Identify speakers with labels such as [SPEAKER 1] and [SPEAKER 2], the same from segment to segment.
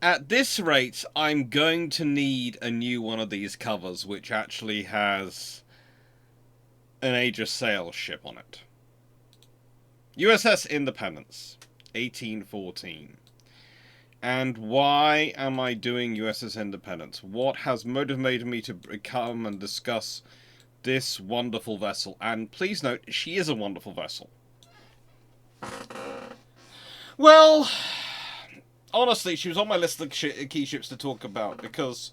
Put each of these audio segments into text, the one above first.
[SPEAKER 1] At this rate, I'm going to need a new one of these covers, which actually has an Age of Sail ship on it. USS Independence, 1814. And why am I doing USS Independence? What has motivated me to come and discuss this wonderful vessel? And please note, she is a wonderful vessel. Well, honestly, she was on my list of key ships to talk about because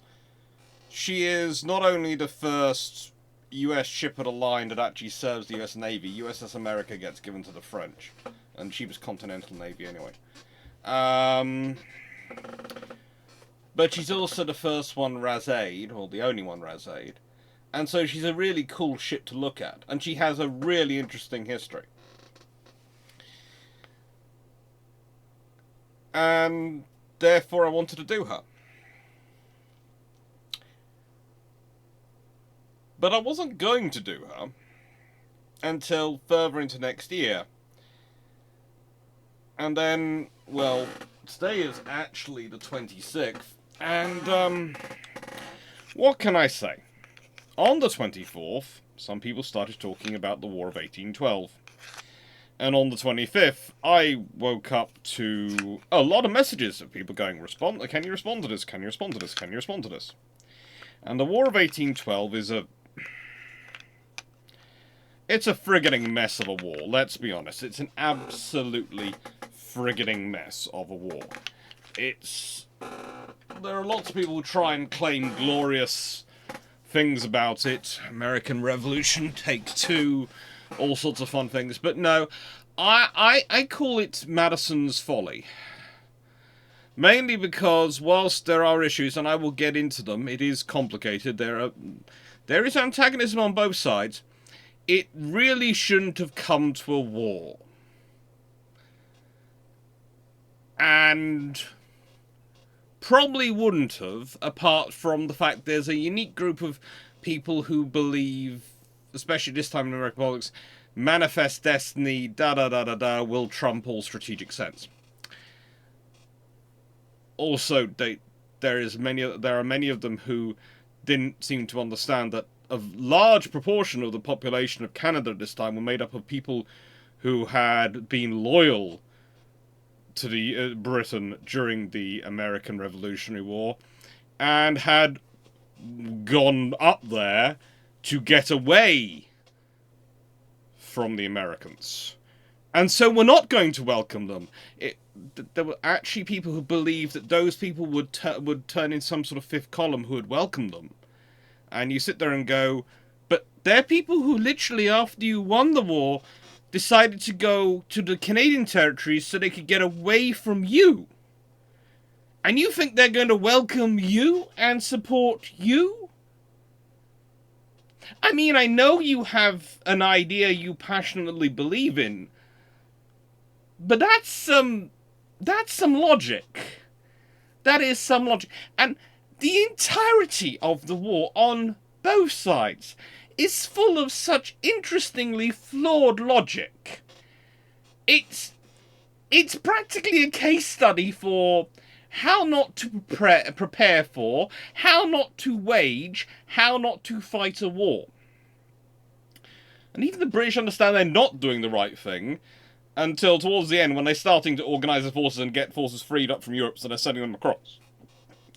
[SPEAKER 1] she is not only the first US ship of the line that actually serves the US Navy. USS America gets given to the French, and she was Continental Navy anyway. Um, but she's also the first one Razee, or the only one Razee, and so she's a really cool ship to look at, and she has a really interesting history. And therefore I wanted to do her. But I wasn't going to do her until further into next year. And then, well, today is actually the 26th, and, what can I say? On the 24th, some people started talking about the War of 1812. And on the 25th, I woke up to a lot of messages of people going, can you respond to this? Can you respond to this? Can you respond to this? And the War of 1812 is it's a frigging mess of a war, let's be honest. It's an absolutely frigging mess of a war. There are lots of people who try and claim glorious things about it. American Revolution, Take Two, all sorts of fun things. But no, I call it Madison's folly. Mainly because whilst there are issues, and I will get into them, it is complicated. There is antagonism on both sides. It really shouldn't have come to a war. And probably wouldn't have, apart from the fact there's a unique group of people who believe, especially this time in American politics, manifest destiny, da-da-da-da-da, will trump all strategic sense. Also, there are many of them who didn't seem to understand that a large proportion of the population of Canada at this time were made up of people who had been loyal to the Britain during the American Revolutionary War and had gone up there to get away from the Americans. And so we're not going to welcome them. There were actually people who believed that those people would turn in some sort of fifth column who would welcome them. And you sit there and go, but they're people who literally, after you won the war, decided to go to the Canadian territories so they could get away from you. And you think they're going to welcome you and support you? I mean, I know you have an idea you passionately believe in, but that's some logic. That is some logic. And the entirety of the war on both sides is full of such interestingly flawed logic. It's practically a case study for how not to prepare for, how not to wage, how not to fight a war. And even the British understand they're not doing the right thing until towards the end when they're starting to organise the forces and get forces freed up from Europe, so they're sending them across.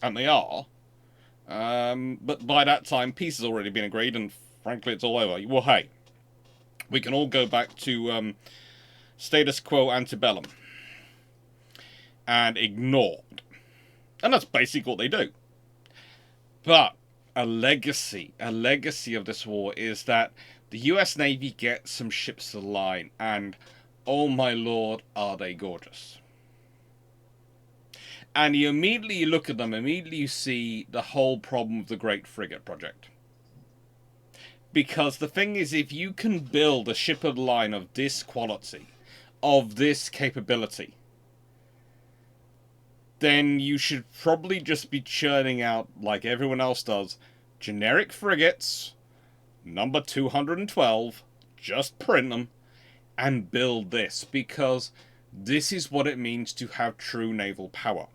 [SPEAKER 1] And they are. But by that time, peace has already been agreed, and frankly, it's all over. Well, hey, we can all go back to status quo antebellum and ignore. And that's basically what they do. But a legacy of this war is that the US Navy gets some ships to the line, and oh my lord, are they gorgeous. And you immediately look at them, immediately you see the whole problem of the Great Frigate Project. Because the thing is, if you can build a ship of the line of this quality, of this capability, then you should probably just be churning out, like everyone else does, generic frigates, number 212, just print them, and build this, because this is what it means to have true naval power.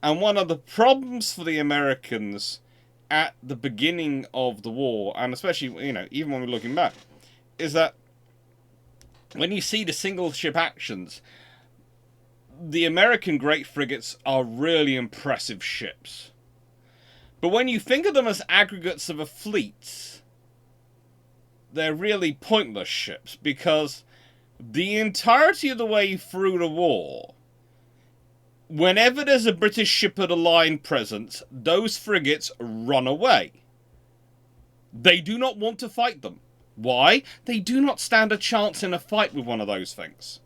[SPEAKER 1] And one of the problems for the Americans at the beginning of the war, and especially, even when we're looking back, is that when you see the single ship actions, the American great frigates are really impressive ships. But when you think of them as aggregates of a fleet, they're really pointless ships, because the entirety of the way through the war, whenever there's a British ship of the line present, those frigates run away. They do not want to fight them. Why? They do not stand a chance in a fight with one of those things.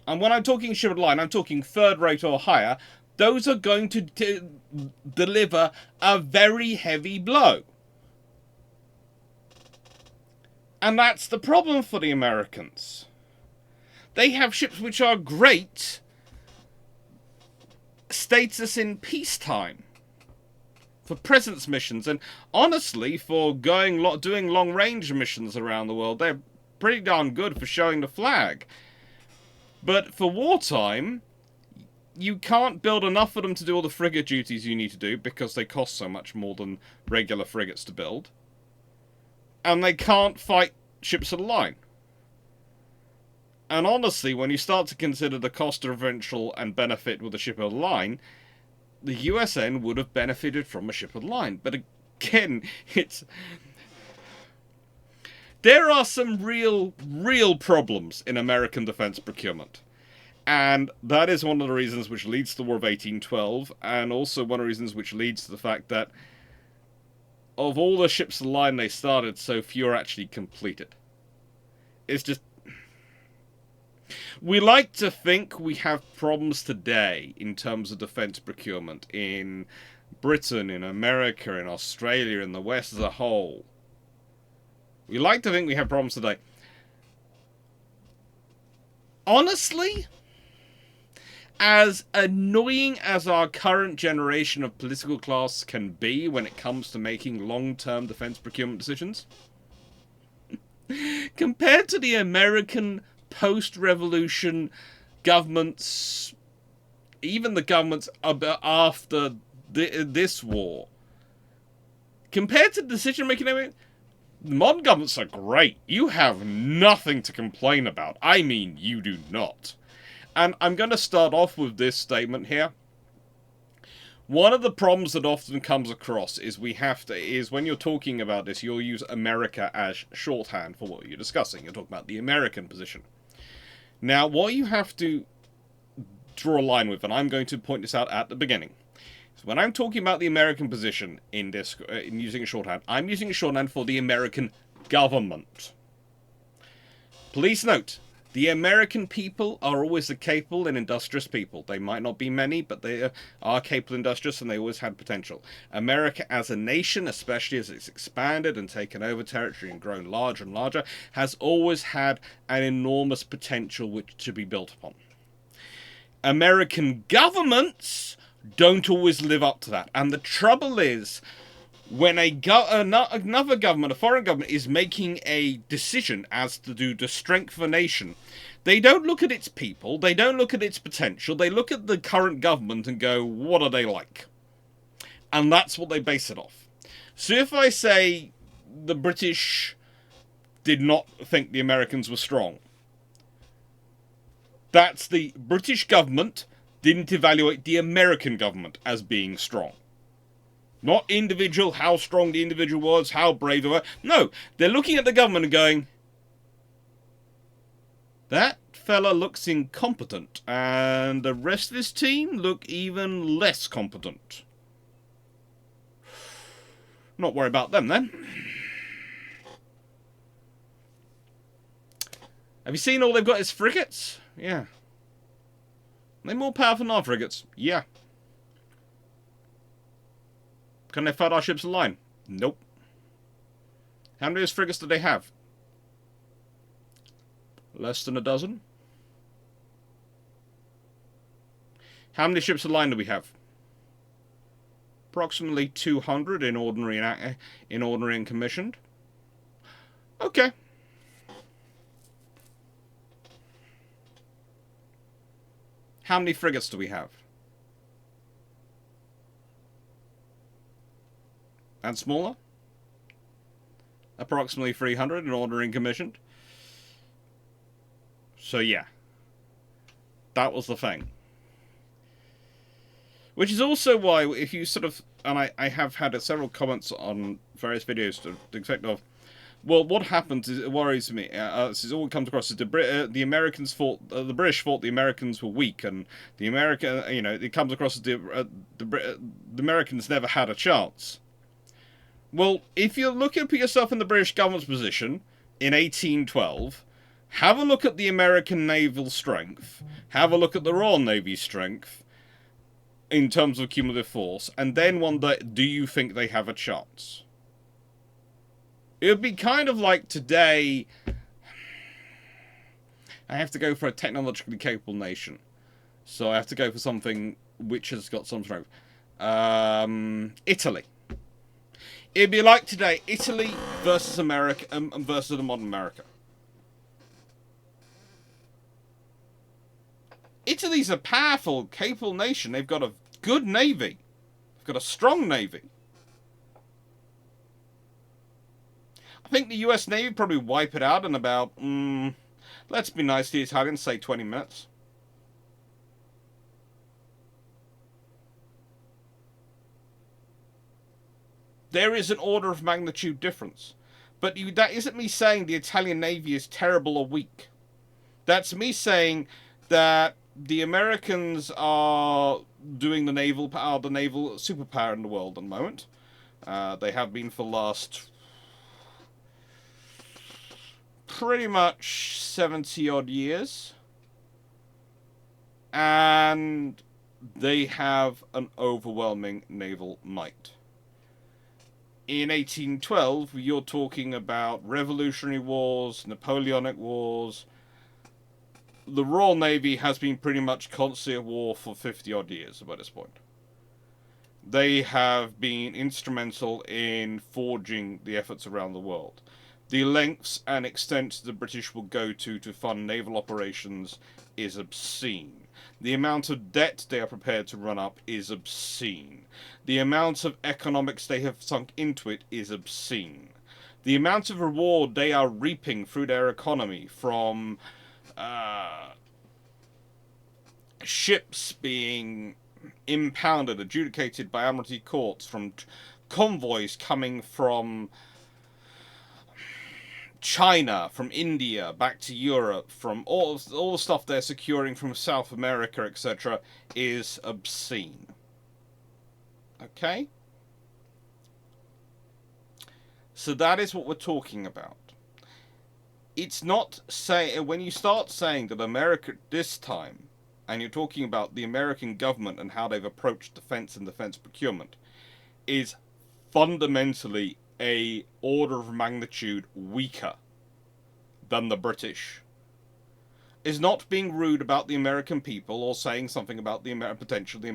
[SPEAKER 1] And when I'm talking ship of the line, I'm talking third rate or higher. Those are going to deliver a very heavy blow. And that's the problem for the Americans. They have ships which are great status in peacetime, for presence missions, and honestly, for doing long-range missions around the world, they're pretty darn good for showing the flag. But for wartime, you can't build enough of them to do all the frigate duties you need to do, because they cost so much more than regular frigates to build. And they can't fight ships of the line. And honestly, when you start to consider the cost differential and benefit with a ship of the line, the USN would have benefited from a ship of the line. But again, there are some real problems in American defense procurement. And that is one of the reasons which leads to the War of 1812, and also one of the reasons which leads to the fact that of all the ships of the line they started, so few are actually completed. It's just, we like to think we have problems today in terms of defense procurement in Britain, in America, in Australia, in the West as a whole. We like to think we have problems today. Honestly, as annoying as our current generation of political class can be when it comes to making long-term defense procurement decisions, compared to the American post-revolution governments, even the governments after this war, compared to decision-making, modern governments are great. You have nothing to complain about. I mean, you do not. And I'm going to start off with this statement here. One of the problems that often comes across is when you're talking about this, you'll use America as shorthand for what you're discussing. You're talking about the American position. Now, what you have to draw a line with, and I'm going to point this out at the beginning, is when I'm talking about the American position in using a shorthand, I'm using a shorthand for the American government. Please note, the American people are always a capable and industrious people. They might not be many, but they are capable and industrious, and they always had potential. America as a nation, especially as it's expanded and taken over territory and grown larger and larger, has always had an enormous potential which to be built upon. American governments don't always live up to that. And the trouble is, when another government, a foreign government, is making a decision as to the strength of a nation, they don't look at its people, they don't look at its potential, they look at the current government and go, what are they like? And that's what they base it off. So if I say the British did not think the Americans were strong, that's the British government didn't evaluate the American government as being strong. Not individual, how strong the individual was, how brave they were. No, they're looking at the government and going, that fella looks incompetent, and the rest of his team look even less competent. Not worry about them then. Have you seen all they've got is frigates? Yeah. They're more powerful than our frigates? Yeah. Can they fight our ships in line? Nope. How many of those frigates do they have? Less than a dozen. How many ships in line do we have? Approximately 200 in ordinary and commissioned. Okay. How many frigates do we have? and smaller. Approximately 300 in ordering commissioned. So yeah, that was the thing. Which is also why, if you sort of, and I have had several comments on various videos to the effect of, well, what happens is, it worries me. This is all it comes across as the Americans thought, the British thought the Americans were weak, and the American, it comes across as the Americans never had a chance. Well, if you look at put yourself in the British government's position in 1812, have a look at the American naval strength, have a look at the Royal Navy's strength in terms of cumulative force, and then wonder, do you think they have a chance? It would be kind of like today, I have to go for a technologically capable nation. So I have to go for something which has got some strength. Italy. It'd be like today, Italy versus America, versus the modern America. Italy's a powerful, capable nation. They've got a good navy. They've got a strong navy. I think the US Navy probably wipe it out in about, let's be nice to the Italians, say 20 minutes. There is an order of magnitude difference. But that isn't me saying the Italian Navy is terrible or weak. That's me saying that the Americans are doing the naval superpower in the world at the moment. They have been for the last pretty much 70 odd years. And they have an overwhelming naval might. In 1812, you're talking about Revolutionary Wars, Napoleonic Wars. The Royal Navy has been pretty much constantly at war for 50 odd years by this point. They have been instrumental in forging the efforts around the world. The lengths and extents the British will go to fund naval operations is obscene. The amount of debt they are prepared to run up is obscene. The amount of economics they have sunk into it is obscene. The amount of reward they are reaping through their economy from ships being impounded, adjudicated by Admiralty courts, from convoys coming from China, from India, back to Europe, from all the stuff they're securing from South America, etc., is obscene. Okay? So that is what we're talking about. It's not when you start saying that America this time, and you're talking about the American government and how they've approached defense and defense procurement, is fundamentally a order of magnitude weaker than the British, is not being rude about the American people or saying something about the potential of the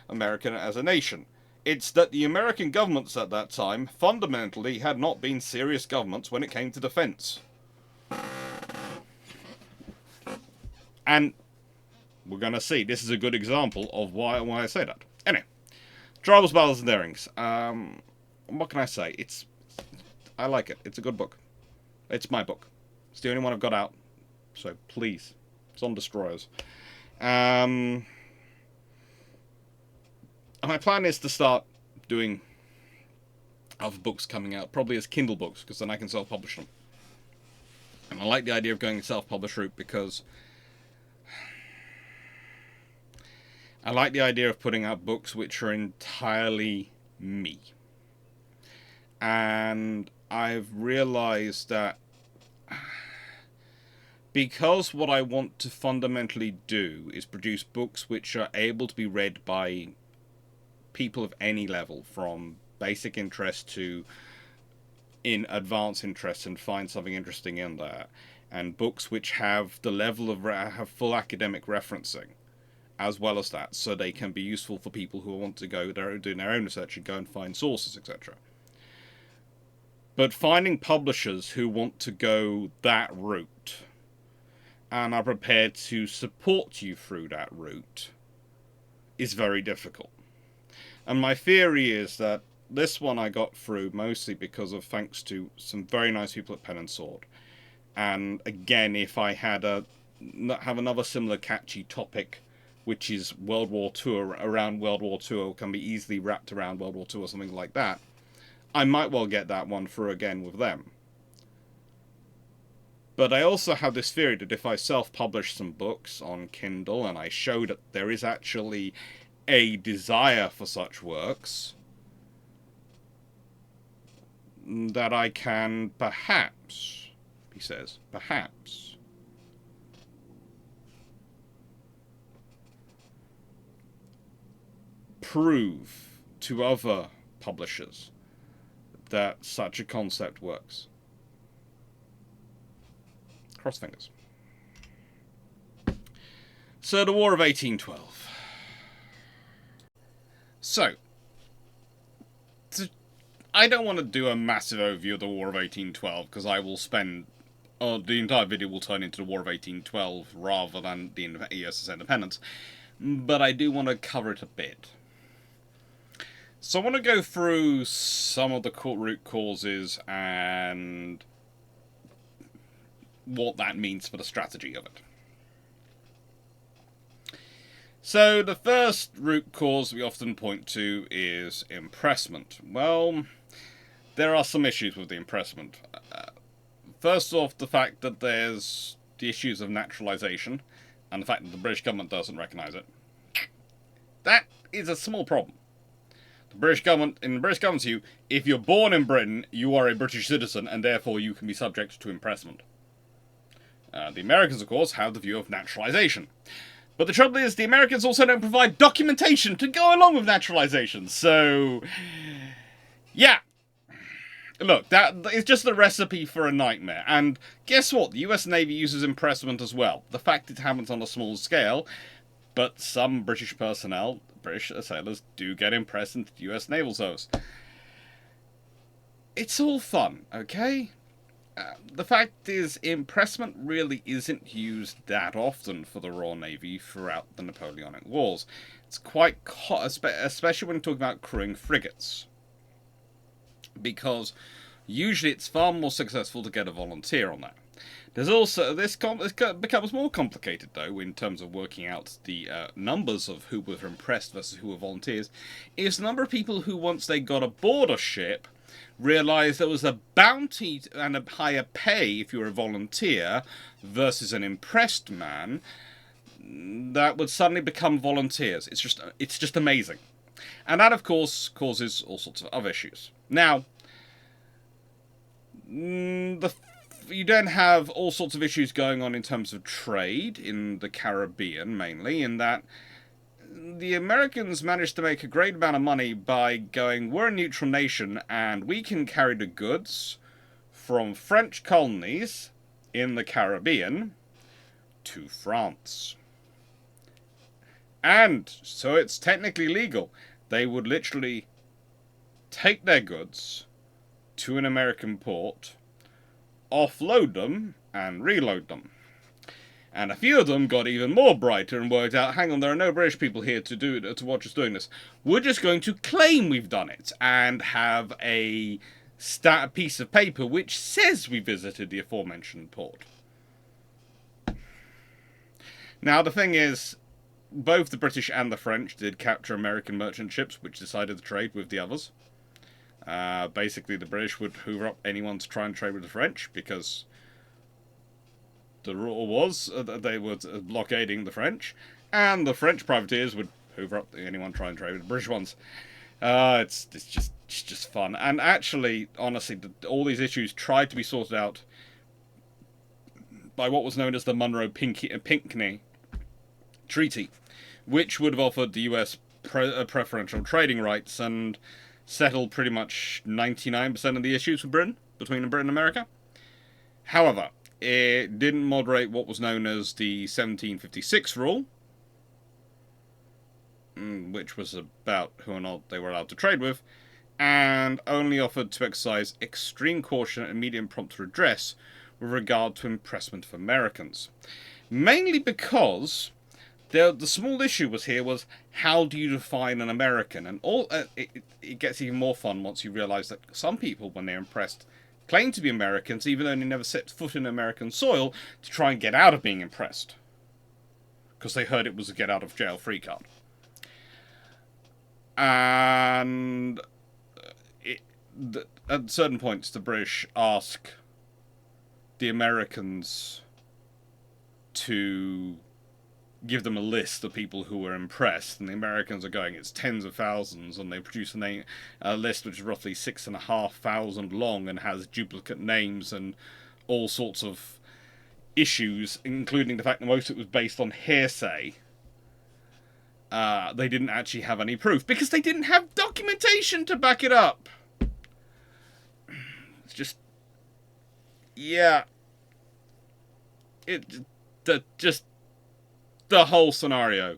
[SPEAKER 1] American as a nation. It's that the American governments at that time fundamentally had not been serious governments when it came to defense. And we're going to see, this is a good example of why I say that. Anyway, Troubles, Battles, and Darings. What can I say? I like it. It's a good book. It's my book. It's the only one I've got out. So please, it's on Destroyers. And my plan is to start doing other books coming out, probably as Kindle books, because then I can self-publish them. And I like the idea of going self-publish route because I like the idea of putting out books which are entirely me. And I've realized that because what I want to fundamentally do is produce books which are able to be read by people of any level, from basic interest to in advanced interest, and find something interesting in there, and books which have the level of have full academic referencing as well as that, so they can be useful for people who want to go doing their own research and go and find sources, etc. But finding publishers who want to go that route and are prepared to support you through that route is very difficult. And my theory is that this one I got through mostly because of thanks to some very nice people at Pen and Sword. And again, if I had have another similar catchy topic, which is World War II, around World War II, or can be easily wrapped around World War II or something like that, I might well get that one through again with them. But I also have this theory that if I self-publish some books on Kindle and I show that there is actually a desire for such works, that I can perhaps, he says, perhaps prove to other publishers that such a concept works. Cross fingers. So, the War of 1812. So, I don't want to do a massive overview of the War of 1812, because I will spend... the entire video will turn into the War of 1812 rather than the USS Independence. But I do want to cover it a bit. So I want to go through some of the root causes and what that means for the strategy of it. So the first root cause we often point to is impressment. Well, there are some issues with the impressment. First off, the fact that there's the issues of naturalization, and the fact that the British government doesn't recognise it. That is a small problem. The British government, in the British government's view, if you're born in Britain, you are a British citizen, and therefore you can be subject to impressment. The Americans, of course, have the view of naturalization. But the trouble is, the Americans also don't provide documentation to go along with naturalization. So, yeah. Look, that is just the recipe for a nightmare. And guess what? The US Navy uses impressment as well. The fact it happens on a small scale, but some British personnel, British sailors, do get impressed into the US Naval Service. It's all fun, okay? The fact is, impressment really isn't used that often for the Royal Navy throughout the Napoleonic Wars. It's quite, especially when you're talking about crewing frigates. Because usually it's far more successful to get a volunteer on that. There's also, this becomes more complicated though, in terms of working out the numbers of who were impressed versus who were volunteers, is the number of people who, once they got aboard a ship, realised there was a bounty and a higher pay if you were a volunteer versus an impressed man, that would suddenly become volunteers. It's just amazing. And that, of course, causes all sorts of other issues. Now, you then have all sorts of issues going on in terms of trade in the Caribbean, mainly, in that the Americans managed to make a great amount of money by going, we're a neutral nation, and we can carry the goods from French colonies in the Caribbean to France. And so it's technically legal. They would literally take their goods to an American port, offload them, and reload them. And a few of them got even more brighter and worked out, hang on, there are no British people here to watch us doing this. We're just going to claim we've done it and have a piece of paper which says we visited the aforementioned port. Now, the thing is, both the British and the French did capture American merchant ships which decided to trade with the others. Basically, the British would hoover up anyone to try and trade with the French, because the rule was that they were blockading the French, and the French privateers would hoover up anyone trying to trade with the British ones. It's just fun. And actually, honestly, all these issues tried to be sorted out by what was known as the Monroe-Pinckney Treaty, which would have offered the US preferential trading rights and settled pretty much 99% of the issues with between Britain and America. However, it didn't moderate what was known as the 1756 rule, which was about who or not they were allowed to trade with, and only offered to exercise extreme caution and immediate and prompt redress with regard to impressment of Americans. Mainly because The small issue was how do you define an American? And it gets even more fun once you realise that some people, when they're impressed, claim to be Americans, even though they never set foot in American soil, to try and get out of being impressed. Because they heard it was a get out of jail free card. And at certain points, the British ask the Americans to give them a list of people who were impressed, and the Americans are going, it's tens of thousands, and they produce a list which is roughly 6,500 long and has duplicate names and all sorts of issues, including the fact that most of it was based on hearsay. They didn't actually have any proof because they didn't have documentation to back it up. It's just, yeah, the whole scenario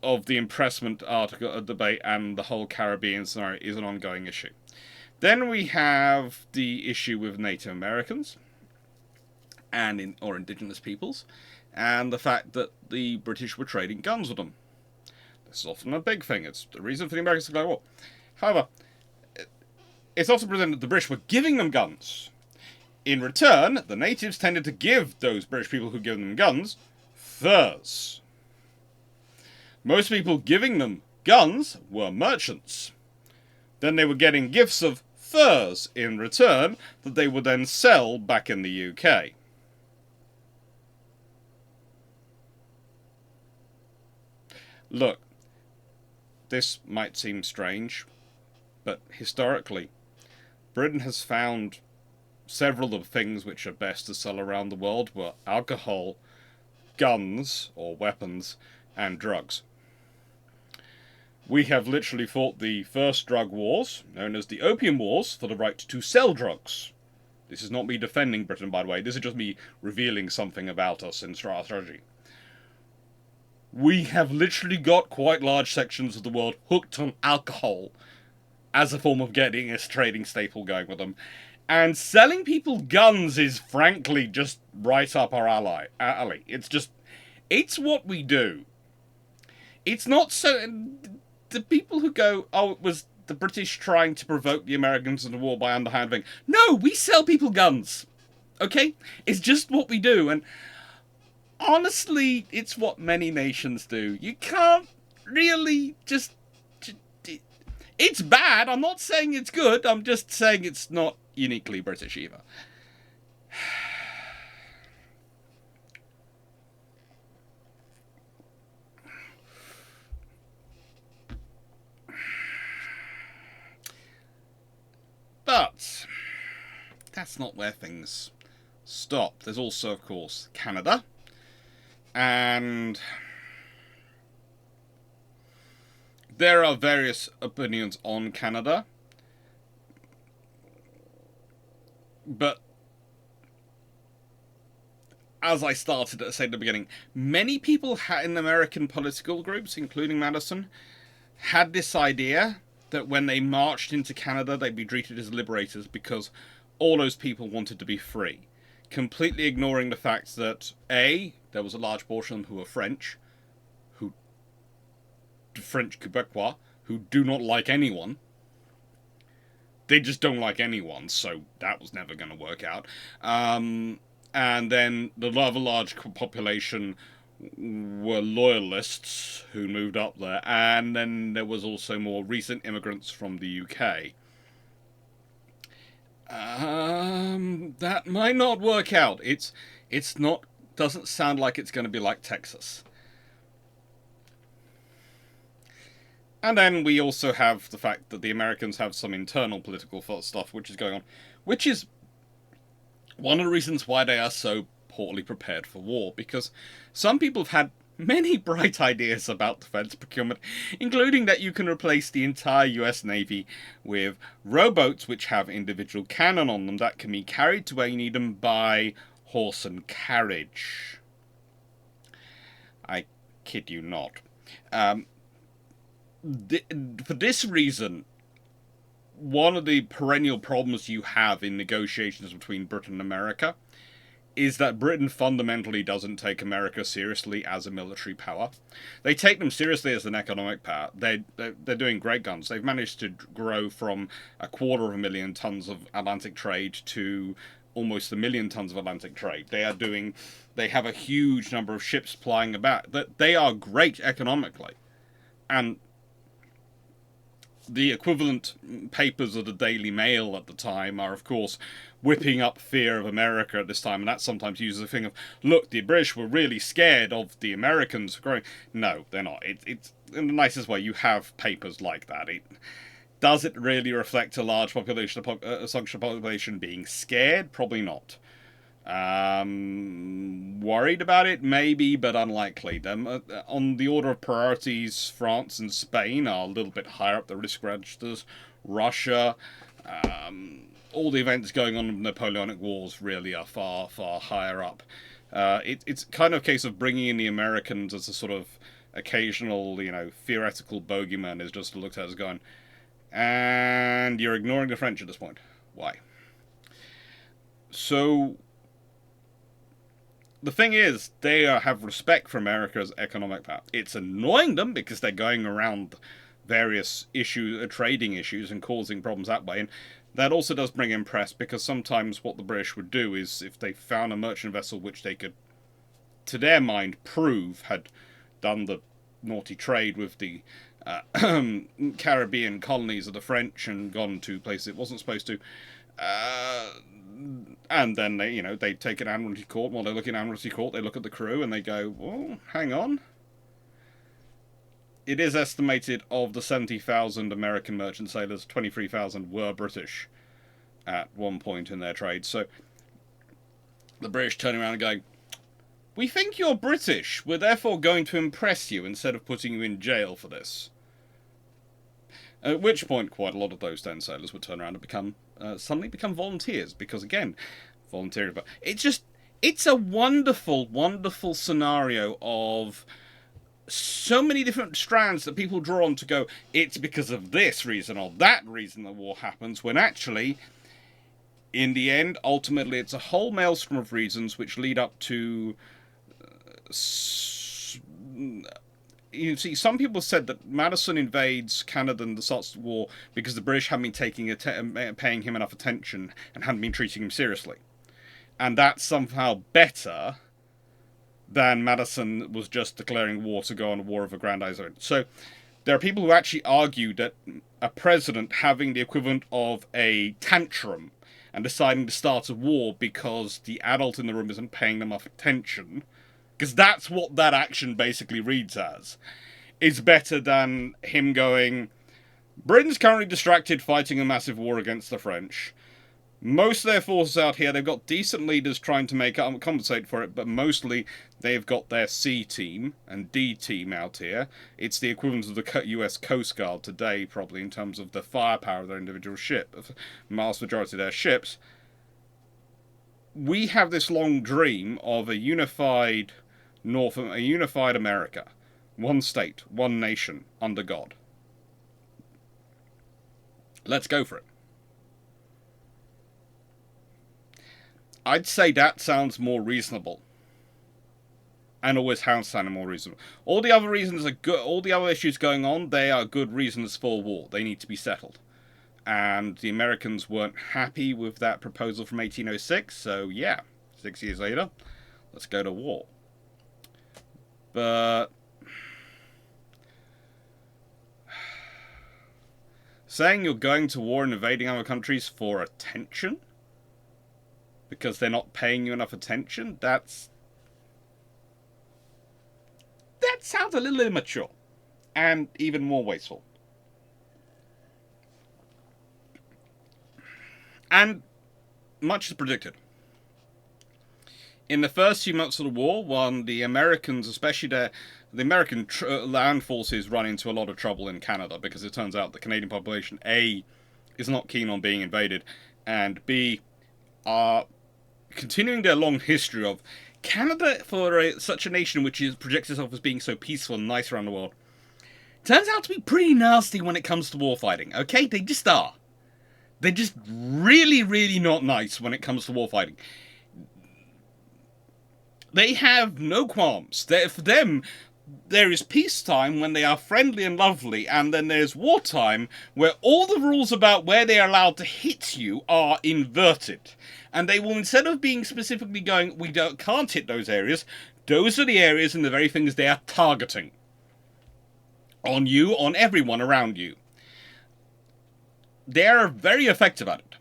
[SPEAKER 1] of the impressment article debate and the whole Caribbean scenario is an ongoing issue. Then we have the issue with Native Americans or indigenous peoples, and the fact that the British were trading guns with them. This is often a big thing. It's the reason for the Americans to go to war. However, it's often presented that the British were giving them guns. In return, the natives tended to give those British people who gave them guns furs. Most people giving them guns were merchants. Then they were getting gifts of furs in return that they would then sell back in the UK. Look, this might seem strange, but historically, Britain has found several of the things which are best to sell around the world were alcohol, guns, or weapons, and drugs. We have literally fought the first drug wars, known as the Opium Wars, for the right to sell drugs. This is not me defending Britain, by the way. This is just me revealing something about us in strategy. We have literally got quite large sections of the world hooked on alcohol as a form of getting a trading staple going with them. And selling people guns is frankly just right up our alley. It's what we do. It's not so... The people who go, oh, it was the British trying to provoke the Americans into war by underhand thing. No, we sell people guns. Okay? It's just what we do. And honestly, it's what many nations do. You can't really just... It's bad. I'm not saying it's good. I'm just saying it's not uniquely British either. But that's not where things stop. There's also, of course, Canada. And there are various opinions on Canada. But as I started to say at the beginning, many people in American political groups, including Madison, had this idea that when they marched into Canada, they'd be treated as liberators because all those people wanted to be free. Completely ignoring the fact that, A, there was a large portion of them who were French Quebecois, who do not like anyone. They just don't like anyone, so that was never going to work out. And then the other large population were loyalists who moved up there, and then there was also more recent immigrants from the UK. That might not work out. Doesn't sound like it's going to be like Texas. And then we also have the fact that the Americans have some internal political stuff which is going on, which is one of the reasons why they are so poorly prepared for war, because some people have had many bright ideas about defense procurement, including that you can replace the entire US Navy with rowboats which have individual cannon on them that can be carried to where you need them by horse and carriage. I kid you not. For this reason, one of the perennial problems you have in negotiations between Britain and America is that Britain fundamentally doesn't take America seriously as a military power. They take them seriously as an economic power. They're doing great guns. They've managed to grow from 250,000 tons of Atlantic trade to almost 1,000,000 tons of Atlantic trade. They have a huge number of ships plying about. That they are great economically, and the equivalent papers of the Daily Mail at the time are, of course, whipping up fear of America at this time, and that sometimes uses the thing of, look, the British were really scared of the Americans growing. No, they're not. It's in the nicest way. You have papers like that. Does it really reflect a large population, a section of population being scared? Probably not. Worried about it? Maybe, but unlikely. On the order of priorities, France and Spain are a little bit higher up the risk registers. Russia, all the events going on in the Napoleonic Wars really are far, far higher up. It's kind of a case of bringing in the Americans as a sort of occasional, theoretical bogeyman is just looked at as going, and you're ignoring the French at this point. Why? So the thing is, they have respect for America as economic power. It's annoying them because they're going around various trading issues and causing problems that way. And that also does bring in press, because sometimes what the British would do is, if they found a merchant vessel which they could, to their mind, prove had done the naughty trade with the Caribbean colonies of the French and gone to places it wasn't supposed to, and then they take an Admiralty Court. While they look in Admiralty Court, they look at the crew and they go, well, hang on. It is estimated of the 70,000 American merchant sailors, 23,000 were British at one point in their trade. So the British turning around and going, we think you're British. We're therefore going to impress you instead of putting you in jail for this. At which point, quite a lot of those then sailors would turn around and suddenly become volunteers, because again, volunteering. But it's a wonderful, wonderful scenario of so many different strands that people draw on to go, it's because of this reason or that reason the war happens, when actually, in the end, ultimately, it's a whole maelstrom of reasons which lead up to you see, some people said that Madison invades Canada and starts the war because the British hadn't been paying him enough attention and hadn't been treating him seriously. And that's somehow better than Madison was just declaring war to go on a war of aggrandizement. So there are people who actually argue that a president having the equivalent of a tantrum and deciding to start a war because the adult in the room isn't paying them enough attention, because that's what that action basically reads as, is better than him going, Britain's currently distracted fighting a massive war against the French. Most of their forces out here, they've got decent leaders trying to compensate for it, but mostly they've got their C team and D team out here. It's the equivalent of the US Coast Guard today, probably, in terms of the firepower of their individual ship, the vast majority of their ships. We have this long dream of a unified America. One state, one nation, under God. Let's go for it. I'd say that sounds more reasonable. And always has sounded more reasonable. All the other reasons are good. All the other issues going on, they are good reasons for war. They need to be settled. And the Americans weren't happy with that proposal from 1806, so yeah, 6 years later, let's go to war. But saying you're going to war and invading other countries for attention, because they're not paying you enough attention, that sounds a little immature. And even more wasteful. And much as predicted. In the first few months of the war, when the Americans, especially the American land forces, run into a lot of trouble in Canada, because it turns out the Canadian population, A, is not keen on being invaded, and B, are continuing their long history of Canada, for such a nation which projects itself as being so peaceful and nice around the world, turns out to be pretty nasty when it comes to warfighting, okay? They just are. They're just really, really not nice when it comes to warfighting. They have no qualms. For them, there is peacetime when they are friendly and lovely, and then there's wartime where all the rules about where they are allowed to hit you are inverted. And they will, instead of being specifically going, can't hit those areas, those are the areas and the very things they are targeting. On you, on everyone around you. They are very effective at it.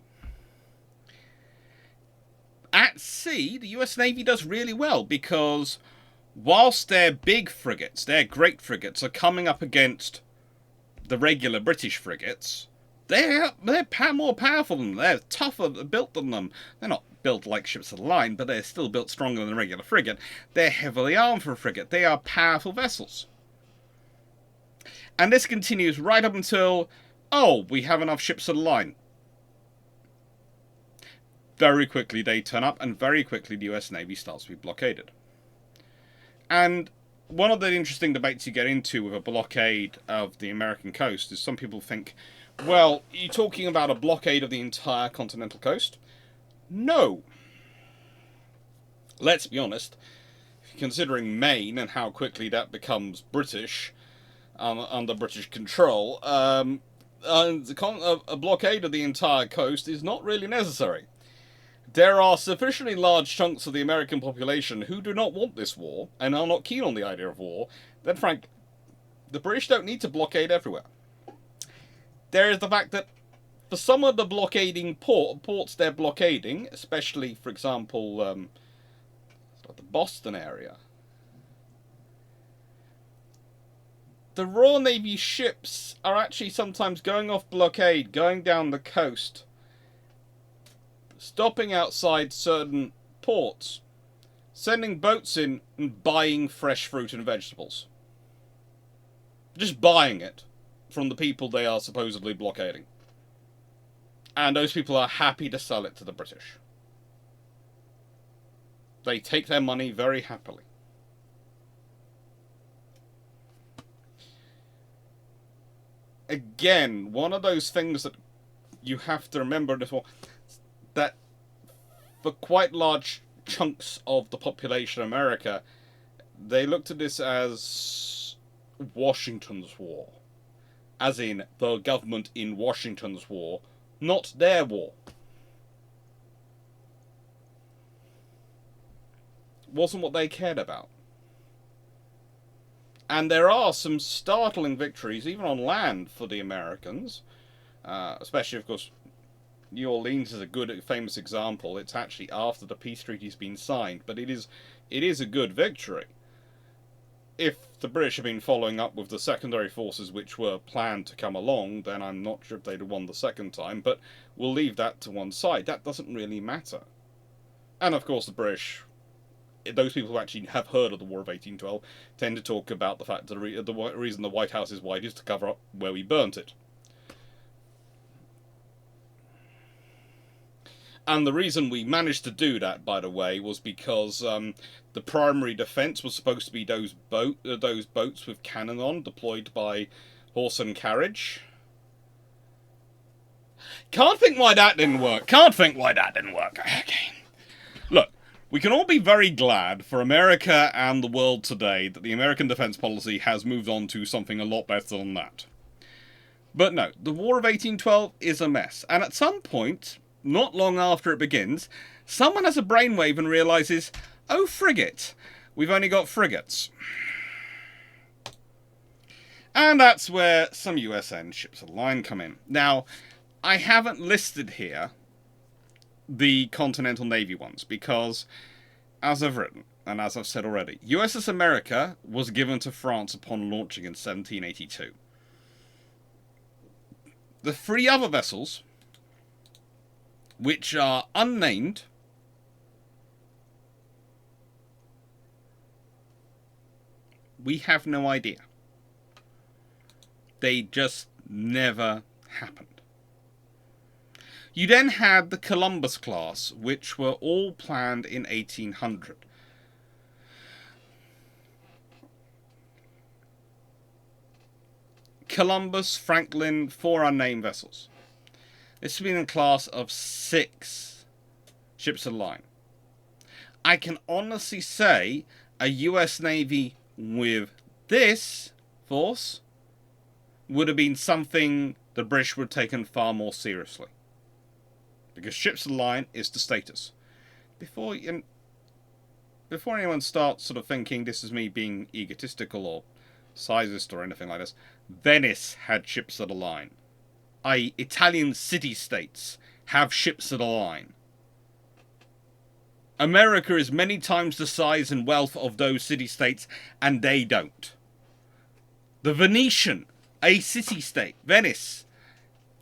[SPEAKER 1] At sea, the US Navy does really well because whilst their big frigates, their great frigates, are coming up against the regular British frigates, they're more powerful than them. They're tougher built than them. They're not built like ships of the line, but they're still built stronger than a regular frigate. They're heavily armed for a frigate. They are powerful vessels. And this continues right up until, we have enough ships of the line. Very quickly they turn up, and very quickly the US Navy starts to be blockaded. And one of the interesting debates you get into with a blockade of the American coast is some people think, well, you're talking about a blockade of the entire continental coast? No. Let's be honest, considering Maine and how quickly that becomes British, under British control, a blockade of the entire coast is not really necessary. There are sufficiently large chunks of the American population who do not want this war, and are not keen on the idea of war, that frankly, the British don't need to blockade everywhere. There is the fact that for some of the blockading ports they're blockading, especially, for example, the Boston area, the Royal Navy ships are actually sometimes going off blockade, going down the coast, stopping outside certain ports, sending boats in and buying fresh fruit and vegetables. Just buying it from the people they are supposedly blockading. And those people are happy to sell it to the British. They take their money very happily. Again, one of those things that you have to remember as well, that for quite large chunks of the population of America, they looked at this as Washington's war. As in, the government in Washington's war, not their war. Wasn't what they cared about. And there are some startling victories, even on land, for the Americans. Especially, of course, New Orleans is a good, famous example. It's actually after the peace treaty's been signed, but it is a good victory. If the British had been following up with the secondary forces which were planned to come along, then I'm not sure if they'd have won the second time, but we'll leave that to one side. That doesn't really matter. And of course the British, those people who actually have heard of the War of 1812, tend to talk about the fact that the reason the White House is white is to cover up where we burnt it. And the reason we managed to do that, by the way, was because the primary defence was supposed to be those boats with cannon on, deployed by horse and carriage. Can't think why that didn't work. Okay. Look, we can all be very glad for America and the world today that the American defence policy has moved on to something a lot better than that. But no, the War of 1812 is a mess. And at some point, not long after it begins, someone has a brainwave and realises, oh, frigate, we've only got frigates. And that's where some USN ships of the line come in. Now, I haven't listed here the Continental Navy ones because, as I've written, and as I've said already, USS America was given to France upon launching in 1782. The three other vessels, which are unnamed, we have no idea. They just never happened. You then had the Columbus class, which were all planned in 1800. Columbus, Franklin, 4 unnamed vessels. This has been a class of 6 ships of the line. I can honestly say a US Navy with this force would have been something the British would have taken far more seriously. Because ships of the line is the status. Before anyone starts sort of thinking this is me being egotistical or sizist or anything like this, Venice had ships of the line. I.e., Italian city-states have ships of the line. America is many times the size and wealth of those city-states, and they don't. The Venetian, a city-state, Venice,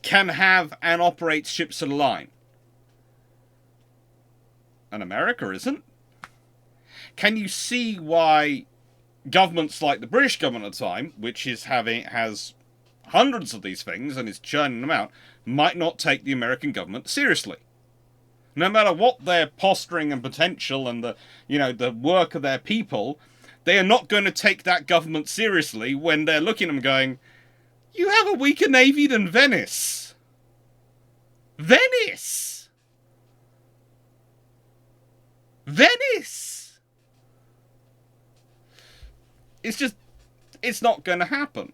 [SPEAKER 1] can have and operate ships of the line. And America isn't. Can you see why governments like the British government at the time, which has hundreds of these things and is churning them out, might not take the American government seriously? No matter what their posturing and potential and the work of their people, they are not going to take that government seriously when they're looking at them going, you have a weaker navy than Venice. Venice! Venice! It's not going to happen.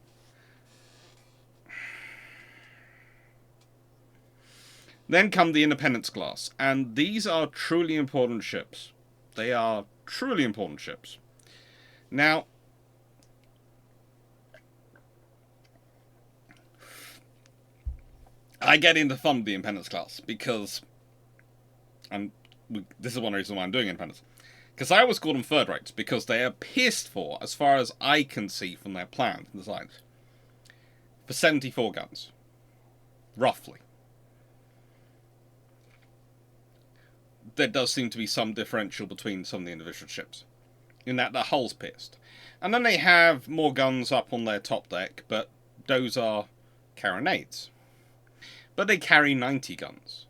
[SPEAKER 1] Then come the Independence class, and these are truly important ships. They are truly important ships. Now, I get into fun with the Independence class because, and this is one reason why I'm doing Independence, because I always call them third rates because they are pissed for, as far as I can see from their plans and designs, for 74 guns, roughly. There does seem to be some differential between some of the individual ships, in that the hull's pierced. And then they have more guns up on their top deck, but those are carronades. But they carry 90 guns.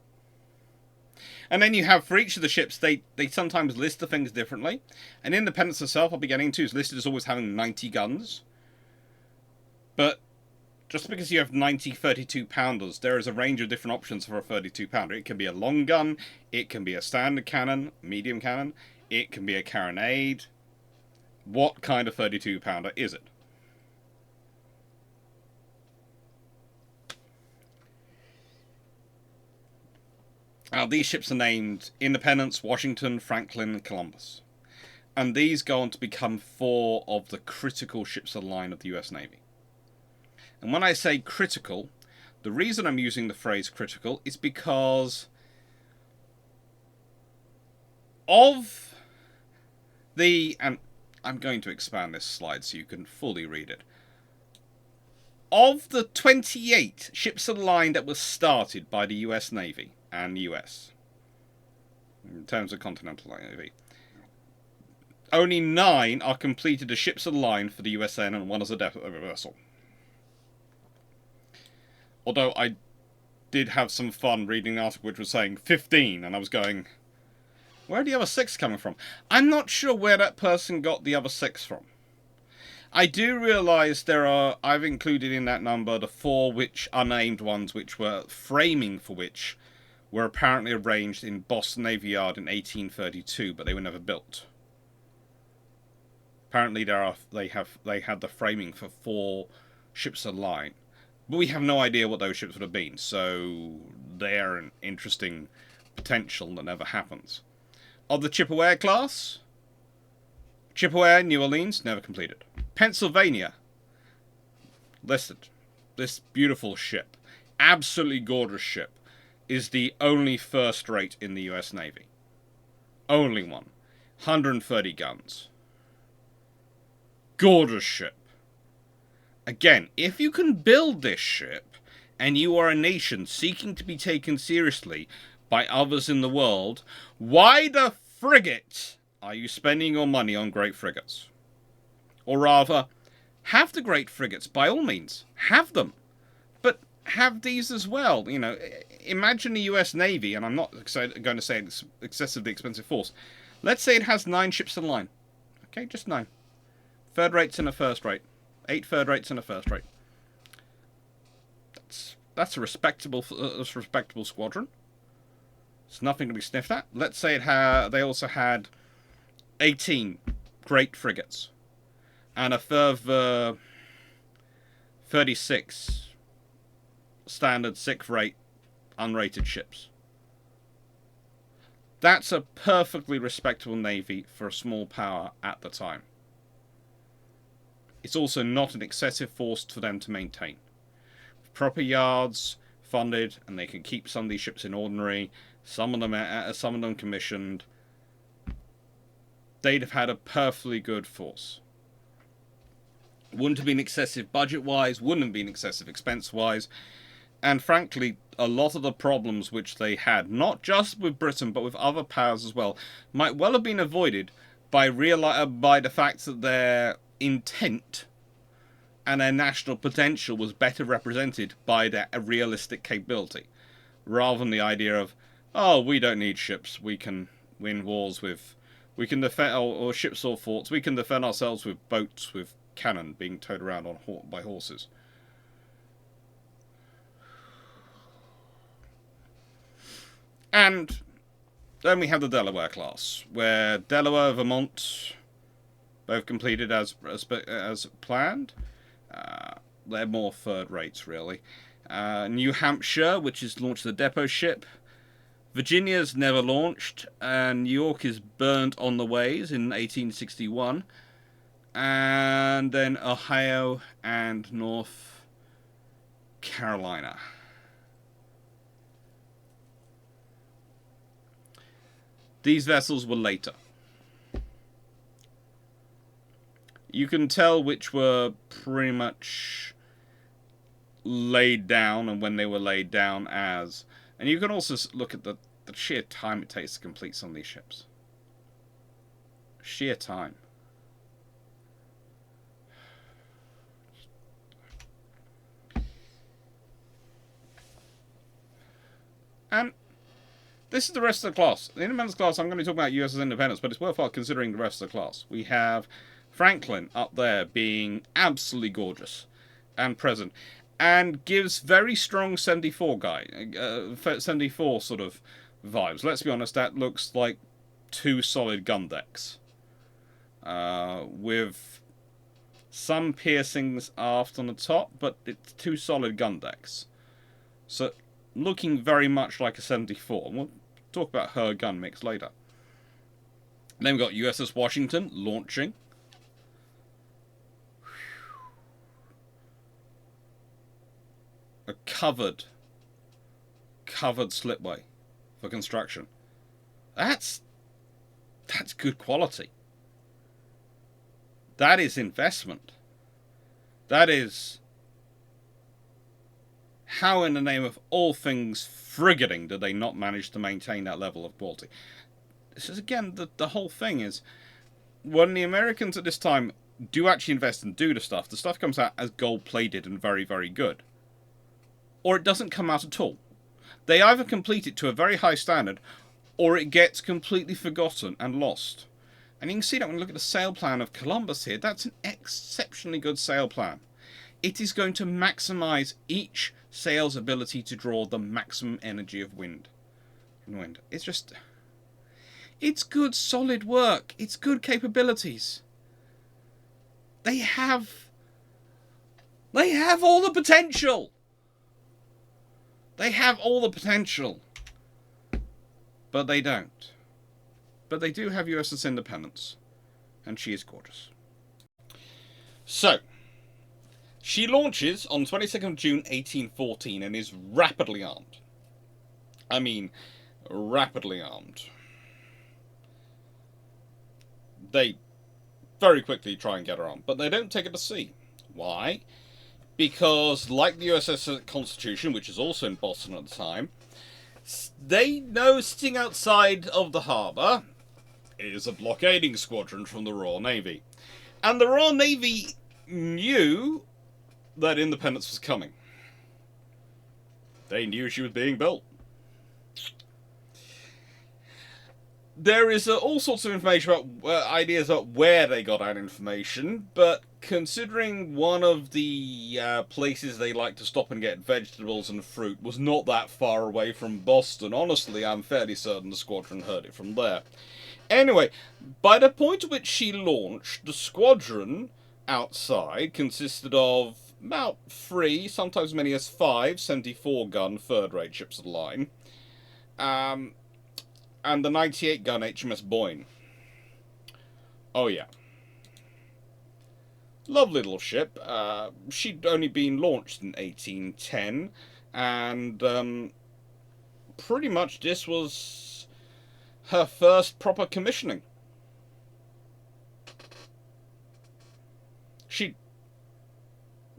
[SPEAKER 1] And then you have, for each of the ships, they sometimes list the things differently. And Independence itself, I'll be getting into, is listed as always having 90 guns. But just because you have 90 32-pounders, there is a range of different options for a 32-pounder. It can be a long gun, it can be a standard cannon, medium cannon, it can be a carronade. What kind of 32-pounder is it? These ships are named Independence, Washington, Franklin, and Columbus. And these go on to become 4 of the critical ships of the line of the US Navy. And when I say critical, the reason I'm using the phrase critical is because of the, and I'm going to expand this slide so you can fully read it. Of the 28 ships of the line that were started by the US Navy and US, in terms of Continental Navy, only 9 are completed as ships of the line for the USN and 1 as a depot vessel. Although I did have some fun reading an article which was saying 15, and I was going, where are the other 6 coming from? I'm not sure where that person got the other 6 from. I do realise I've included in that number the 4 unnamed ones which were framing for which were apparently arranged in Boston Navy Yard in 1832, but they were never built. Apparently they had the framing for 4 ships of the line. But we have no idea what those ships would have been, so they're an interesting potential that never happens. Of the Chippewa class, Chippewa, New Orleans, never completed. Pennsylvania, listed. This beautiful ship, absolutely gorgeous ship, is the only first rate in the US Navy. Only one. 130 guns. Gorgeous ship. Again, if you can build this ship, and you are a nation seeking to be taken seriously by others in the world, why the frigate are you spending your money on great frigates? Or rather, have the great frigates, by all means. Have them. But have these as well. Imagine the US Navy, and I'm not going to say it's excessively expensive force. Let's say it has 9 ships in line. Okay, just 9. Third rates and a first rate. 8 third rates and a first rate. That's a respectable squadron. It's nothing to be sniffed at. Let's say they also had 18 great frigates, and a further 36 standard 6th rate unrated ships. That's a perfectly respectable navy for a small power at the time. It's also not an excessive force for them to maintain. With proper yards funded, and they can keep some of these ships in ordinary, some of them commissioned, they'd have had a perfectly good force. Wouldn't have been excessive budget-wise, wouldn't have been excessive expense-wise, and frankly, a lot of the problems which they had, not just with Britain, but with other powers as well, might well have been avoided by the fact that their intent and their national potential was better represented by their realistic capability, rather than the idea of, oh, we don't need ships, we can win wars with, we can defend, or ships or forts, we can defend ourselves with boats with cannon being towed around by horses. And then we have the Delaware class, where Delaware, Vermont, both completed as planned. They're more third rates, really. New Hampshire, which is launched the depot ship. Virginia's never launched, and New York is burnt on the ways in 1861. And then Ohio and North Carolina. These vessels were later. You can tell which were pretty much laid down and when they were laid down as. And you can also look at the sheer time it takes to complete some of these ships. Sheer time. And this is the rest of the class. The Independence class, I'm going to talk about USS Independence, but it's worthwhile considering the rest of the class. We have Franklin up there being absolutely gorgeous and present, and gives very strong 74 sort of vibes. Let's be honest, that looks like 2 solid gun decks, with some piercings aft on the top, but it's 2 solid gun decks. So looking very much like a 74. And we'll talk about her gun mix later. Then we've got USS Washington launching. A covered slipway for construction. That's good quality. That is investment. That is, how in the name of all things frigating did they not manage to maintain that level of quality? This is, again, the whole thing is, when the Americans at this time do actually invest and do the stuff comes out as gold-plated and very, very good. Or it doesn't come out at all. They either complete it to a very high standard, or it gets completely forgotten and lost. And you can see that when you look at the sail plan of Columbus here. That's an exceptionally good sail plan. It is going to maximize each sail's ability to draw the maximum energy of wind. It's just, it's good, solid work. It's good capabilities. They have all the potential. They have all the potential. But they don't. But they do have USS Independence. And she is gorgeous. So, she launches on 22nd of June 1814 and is rapidly armed. I mean, rapidly armed. They very quickly try and get her armed, but they don't take her to sea. Why? Because, like the USS Constitution, which is also in Boston at the time, they know sitting outside of the harbour is a blockading squadron from the Royal Navy. And the Royal Navy knew that independence was coming. They knew she was being built. There is all sorts of information about ideas about where they got that information, but considering one of the places they like to stop and get vegetables and fruit was not that far away from Boston, honestly, I'm fairly certain the squadron heard it from there. Anyway, by the point at which she launched, the squadron outside consisted of about 3, sometimes as many as 5 74-gun third-rate ships of the line, and the 98-gun HMS Boyne. Oh yeah. Lovely little ship. She'd only been launched in 1810, and pretty much this was her first proper commissioning. She,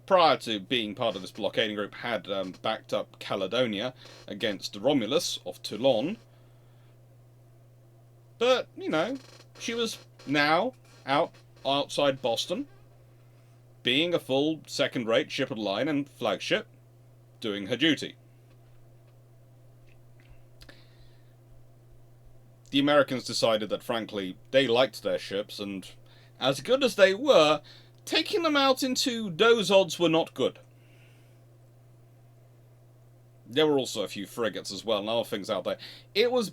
[SPEAKER 1] prior to being part of this blockading group, had backed up Caledonia against Romulus of Toulon. But, you know, she was now outside Boston, being a full second-rate ship of the line and flagship, doing her duty. The Americans decided that, frankly, they liked their ships, and as good as they were, taking them out into those odds were not good. There were also a few frigates as well, and other things out there. It was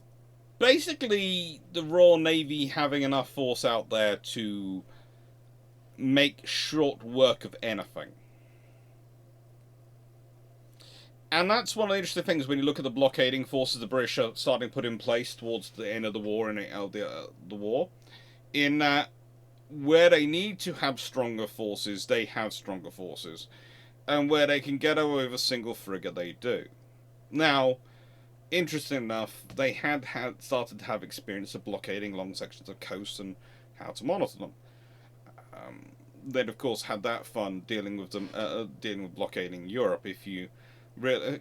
[SPEAKER 1] basically the Royal Navy having enough force out there to make short work of anything. And that's one of the interesting things when you look at the blockading forces the British are starting to put in place towards the end of the war and the war. In that, where they need to have stronger forces, they have stronger forces. And where they can get away with a single frigate, they do. Now, interesting enough, they had started to have experience of blockading long sections of coast and how to monitor them. They'd of course had that fun dealing with them, dealing with blockading Europe. If you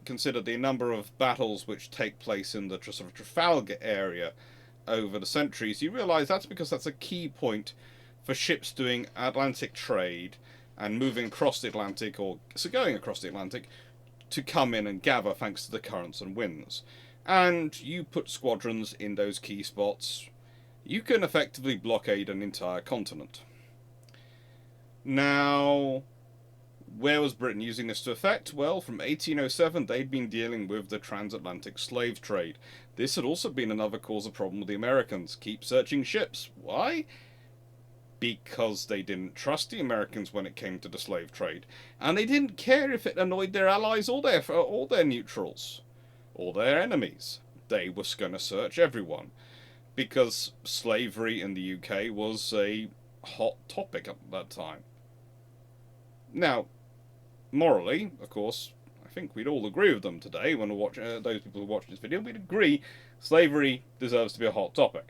[SPEAKER 1] consider the number of battles which take place in the sort of Trafalgar area over the centuries, you realise that's because that's a key point for ships doing Atlantic trade and moving across the Atlantic, or so going across the Atlantic, to come in and gather thanks to the currents and winds. And you put squadrons in those key spots, you can effectively blockade an entire continent. Now, where was Britain using this to effect? Well, from 1807 they'd been dealing with the transatlantic slave trade. This had also been another cause of problem with the Americans. Keep searching ships. Why? Because they didn't trust the Americans when it came to the slave trade. And they didn't care if it annoyed their allies or their neutrals. Or their enemies. They were going to search everyone. Because slavery in the UK was a hot topic at that time. Now, morally, of course, I think we'd all agree with them today when we watch those people who watch this video. We'd agree slavery deserves to be a hot topic.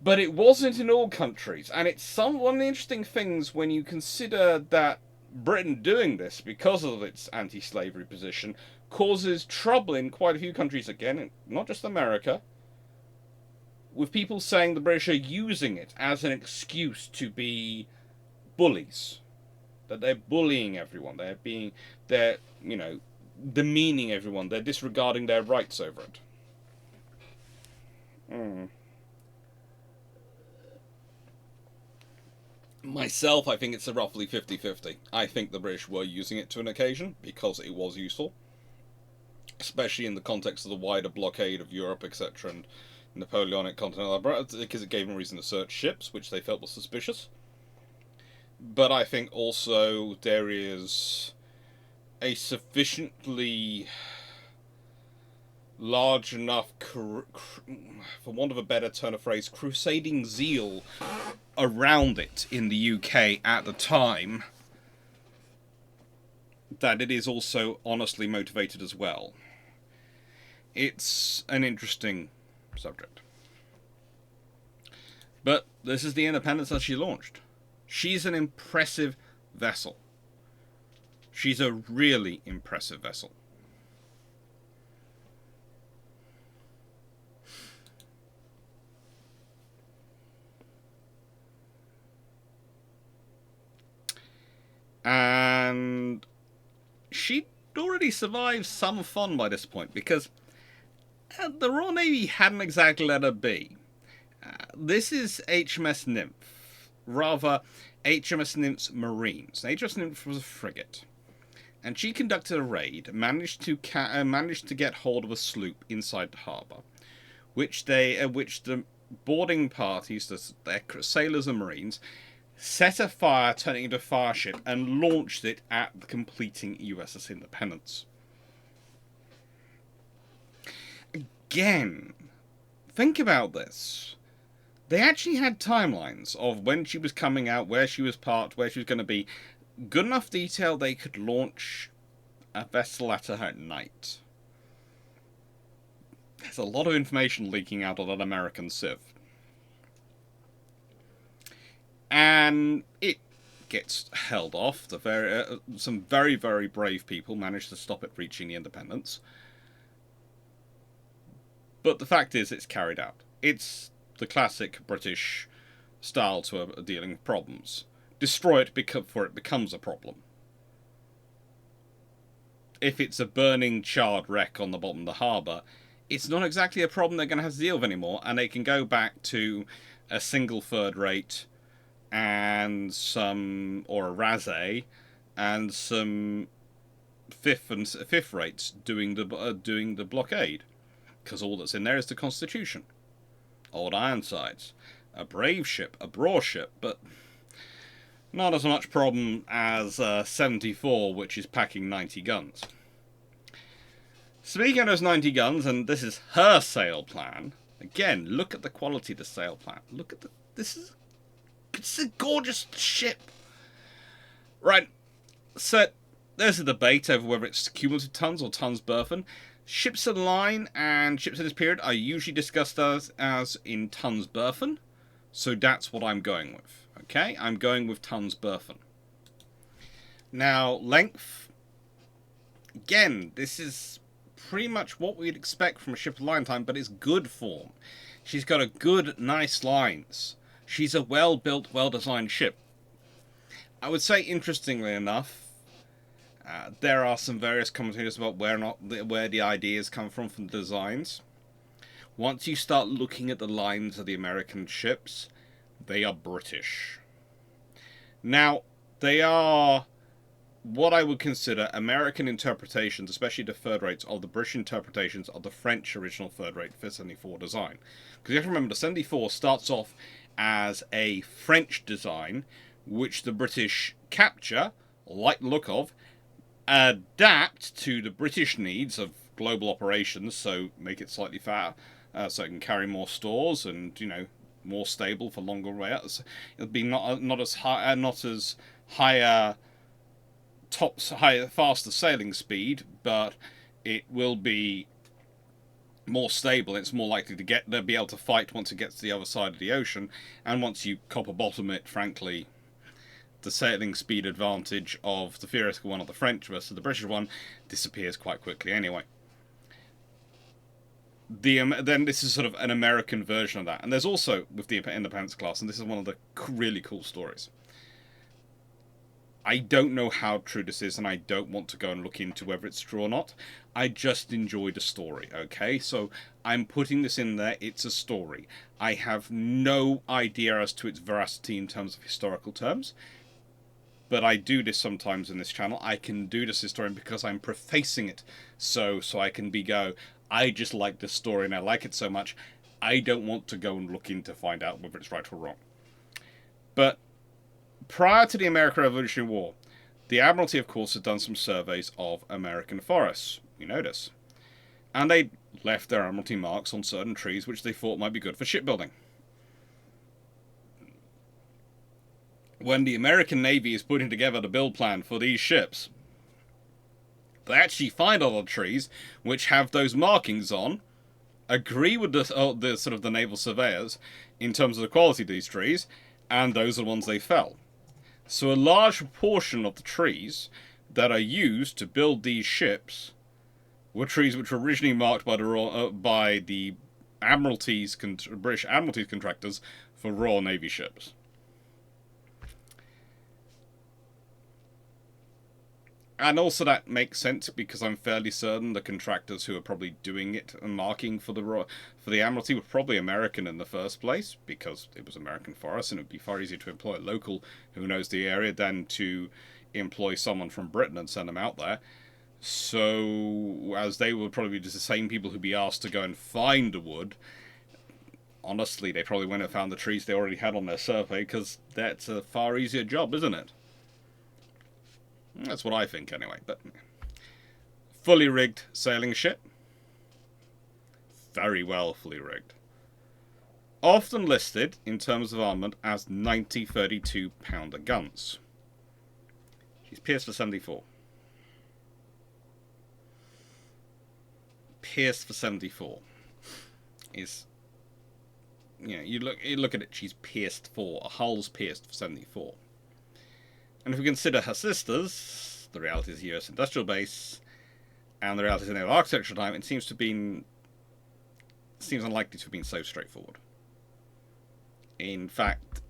[SPEAKER 1] But it wasn't in all countries, and it's one of the interesting things when you consider that Britain doing this because of its anti-slavery position causes trouble in quite a few countries again, not just America, with people saying the British are using it as an excuse to be bullies. That they're bullying everyone, they're demeaning everyone, they're disregarding their rights over it. Myself, I think it's a roughly 50-50. I think the British were using it to an occasion because it was useful, especially in the context of the wider blockade of Europe, etc., and Napoleonic continental, because it gave them a reason to search ships, which they felt was suspicious. But I think also there is a sufficiently large enough, for want of a better turn of phrase, crusading zeal around it in the UK at the time that it is also honestly motivated as well. It's an interesting subject. But this is the Independence that she launched. She's an impressive vessel. She's a really impressive vessel. And she'd already survived some fun by this point, because the Royal Navy hadn't exactly let her be. This is HMS Nymph, rather HMS Nymph's Marines. HMS Nymph was a frigate, and she conducted a raid, managed to get hold of a sloop inside the harbour, which the boarding parties, their sailors and marines, set a fire, turning it into a fire ship, and launched it at the completing USS Independence. Again, think about this. They actually had timelines of when she was coming out, where she was parked, where she was going to be. Good enough detail they could launch a vessel at her at night. There's a lot of information leaking out on that American Civ. And it gets held off. Some very, very brave people managed to stop it reaching the Independence. But the fact is, it's carried out. It's the classic British style to dealing with problems. Destroy it before it becomes a problem. If it's a burning, charred wreck on the bottom of the harbour, it's not exactly a problem they're going to have to deal with anymore, and they can go back to a single third rate and or a Razee and some fifth rates doing the blockade, because all that's in there is the Constitution, old Ironsides, a brave ship, a broad ship, but not as much problem as 74, which is packing 90 guns. Speaking of those 90 guns, and this is her sail plan. Again, look at the quality of the sail plan. Look at it's a gorgeous ship. Right, so there's a debate over whether it's cumulative tons or tons burthen. Ships in line and ships in this period are usually discussed as in tons burthen, so that's what I'm going with. Okay, I'm going with tons burthen. Now, length. Again, this is pretty much what we'd expect from a ship of line time, but it's good form. She's got a good, nice lines. She's a well-built, well-designed ship. I would say, interestingly enough, there are some various commentators about where the ideas come from the designs. Once you start looking at the lines of the American ships, they are British. Now, they are what I would consider American interpretations, especially the third rates, of the British interpretations of the French original third rate 74 design. Because you have to remember, the 74 starts off as a French design, which the British capture, like the look of, adapt to the British needs of global operations, so make it slightly fatter, so it can carry more stores and, more stable for longer routes. It'll be not as higher faster sailing speed, but it will be more stable. It's more likely to be able to fight once it gets to the other side of the ocean, and once you copper bottom it, frankly, the sailing speed advantage of the theoretical one of the French versus the British one disappears quite quickly anyway. Then this is sort of an American version of that. And there's also, with the Independence class, and this is one of the really cool stories. I don't know how true this is, and I don't want to go and look into whether it's true or not. I just enjoy the story, okay? So I'm putting this in there. It's a story. I have no idea as to its veracity in terms of historical terms, but I do this sometimes in this channel. I can do this historian because I'm prefacing it, so I can I just like this story and I like it so much, I don't want to go and look in to find out whether it's right or wrong. But prior to the American Revolutionary War, the Admiralty, of course, had done some surveys of American forests. You know this. And they left their Admiralty marks on certain trees which they thought might be good for shipbuilding. When the American Navy is putting together the build plan for these ships, they actually find other trees which have those markings on, agree with the sort of the naval surveyors in terms of the quality of these trees, and those are the ones they fell. So a large proportion of the trees that are used to build these ships were trees which were originally marked by the British Admiralty's contractors for Royal Navy ships. And also that makes sense because I'm fairly certain the contractors who are probably doing it and marking for the Admiralty were probably American in the first place, because it was American forests and it would be far easier to employ a local who knows the area than to employ someone from Britain and send them out there. So, as they would probably be just the same people who'd be asked to go and find the wood, honestly, they probably wouldn't have found the trees they already had on their survey, because that's a far easier job, isn't it? That's what I think, anyway. But fully rigged sailing ship. Very well fully rigged. Often listed, in terms of armament, as 90 32-pounder guns. She's pierced for 74. Pierced for 74 is, you know, you look at it, she's pierced for, a hull's pierced for 74. And if we consider her sisters, the reality is US Industrial Base, and the reality is Naval Architecture time, it seems unlikely to have been so straightforward. In fact,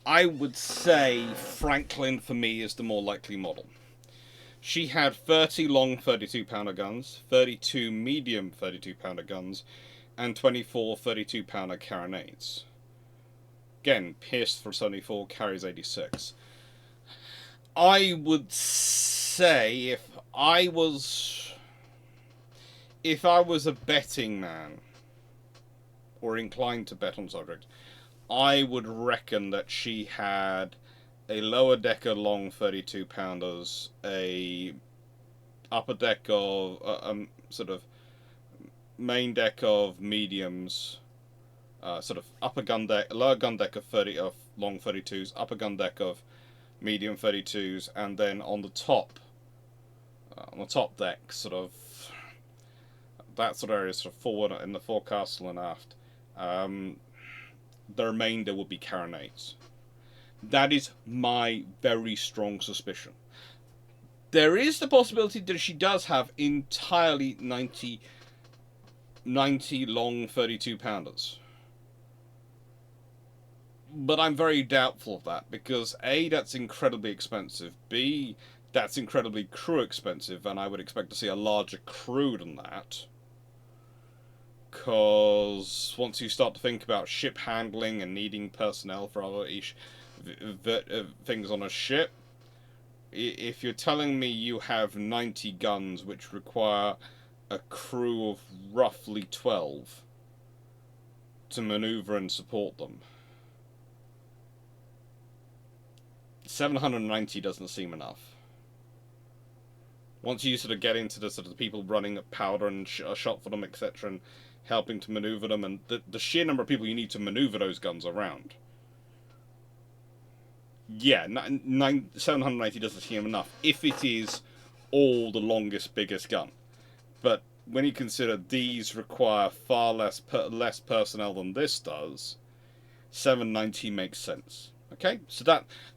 [SPEAKER 1] I would say Franklin, for me, is the more likely model. She had 30 long 32-pounder guns, 32 medium 32-pounder guns, and 24 32-pounder carronades. Again, pierced for 74, carries 86. I would say if I was a betting man, or inclined to bet on the subject, I would reckon that she had a lower decker long 32-pounders, a upper deck of sort of main deck of mediums, sort of upper gun deck, lower gun deck of long 32s, upper gun deck of medium 32s, and then on the top deck, sort of that sort of area, sort of forward in the forecastle and aft. The remainder would be carronades. That is my very strong suspicion. There is the possibility that she does have entirely 90 long 32-pounders. But I'm very doubtful of that, because A, that's incredibly expensive, B, that's incredibly crew expensive, and I would expect to see a larger crew than that. Because once you start to think about ship handling and needing personnel for other things on a ship, if you're telling me you have 90 guns which require a crew of roughly 12 to maneuver and support them, 790 doesn't seem enough. Once you sort of get into the sort of people running powder and shot for them, etc., and helping to maneuver them, and the sheer number of people you need to maneuver those guns around. Yeah, 790 doesn't seem enough, if it is all the longest, biggest gun. But when you consider these require far less personnel than this does, 790 makes sense. Okay, so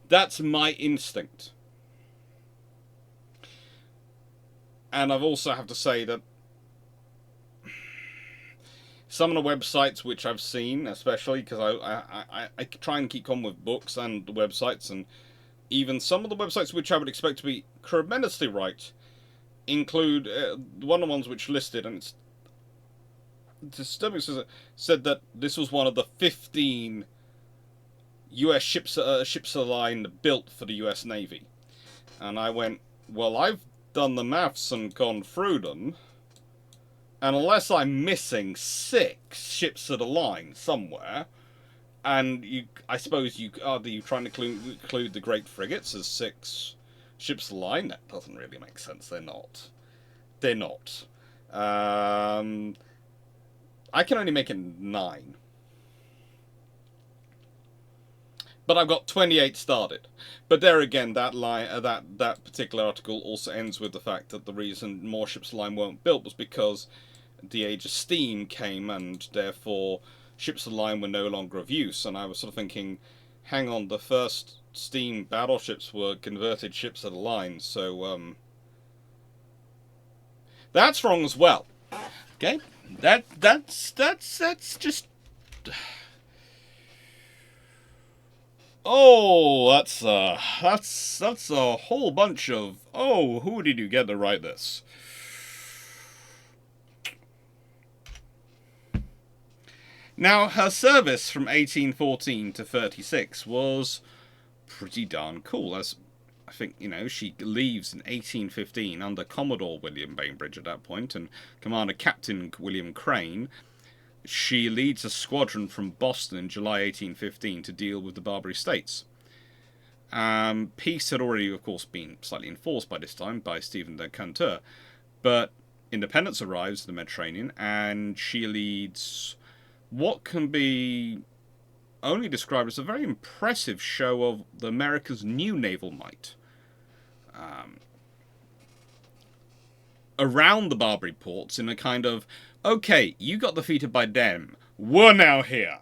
[SPEAKER 1] that's my instinct. And I've also have to say that some of the websites which I've seen, especially because I try and keep on with books and the websites, and even some of the websites which I would expect to be tremendously right, include one of the ones which listed, and it's disturbing, said that this was one of the 15 US ships of the line built for the US Navy. And I went, well, I've done the maths and gone through them, and unless I'm missing 6 ships of the line somewhere, and I suppose you're trying to include the great frigates as 6 ships of the line, that doesn't really make sense. They're not. I can only make it 9. But I've got 28 started. But there again, that particular article also ends with the fact that the reason more ships of the line weren't built was because the age of steam came, and therefore ships of the line were no longer of use. And I was sort of thinking, hang on, the first steam battleships were converted ships of the line, so that's wrong as well. Okay, that's just. Oh, that's a whole bunch of. Oh, who did you get to write this? Now, her service from 1814 to 36 was pretty darn cool. As I think, she leaves in 1815 under Commodore William Bainbridge at that point, and Commander Captain William Crane. She leads a squadron from Boston in July 1815 to deal with the Barbary States. Peace had already, of course, been slightly enforced by this time by Stephen de Canteur, but independence arrives in the Mediterranean, and she leads what can be only described as a very impressive show of the America's new naval might. Around the Barbary ports in a kind of, okay, you got defeated by them, we're now here.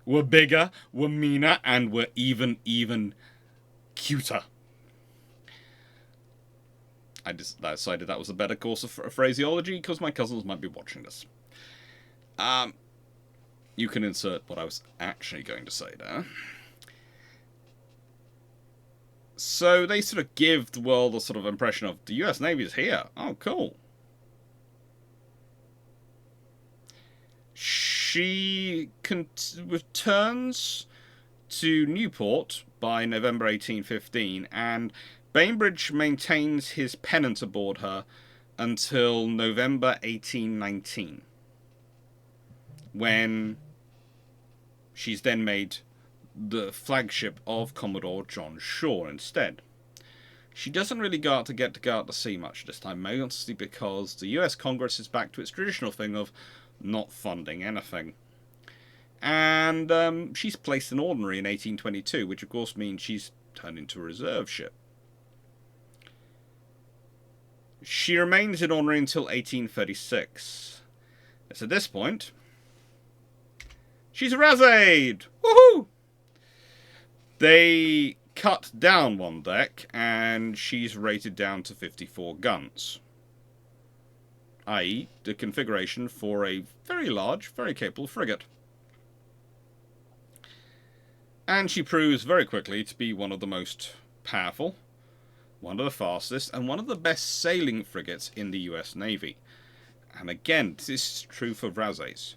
[SPEAKER 1] We're bigger, we're meaner, and we're even cuter. I decided that was a better course of phraseology because my cousins might be watching this. You can insert what I was actually going to say there. So they sort of give the world a sort of impression of the US Navy is here. Oh, cool. She returns to Newport by November 1815, and Bainbridge maintains his pennant aboard her until November 1819, when she's then made the flagship of Commodore John Shaw instead. She doesn't really go out to sea much this time, mostly because the US Congress is back to its traditional thing of not funding anything. And she's placed in ordinary in 1822, which of course means she's turned into a reserve ship. She remains in ordinary until 1836. It's at this point she's razeed! Woohoo! They cut down one deck, and she's rated down to 54 guns. I.e., the configuration for a very large, very capable frigate. And she proves very quickly to be one of the most powerful, one of the fastest, and one of the best sailing frigates in the US Navy. And again, this is true for razees.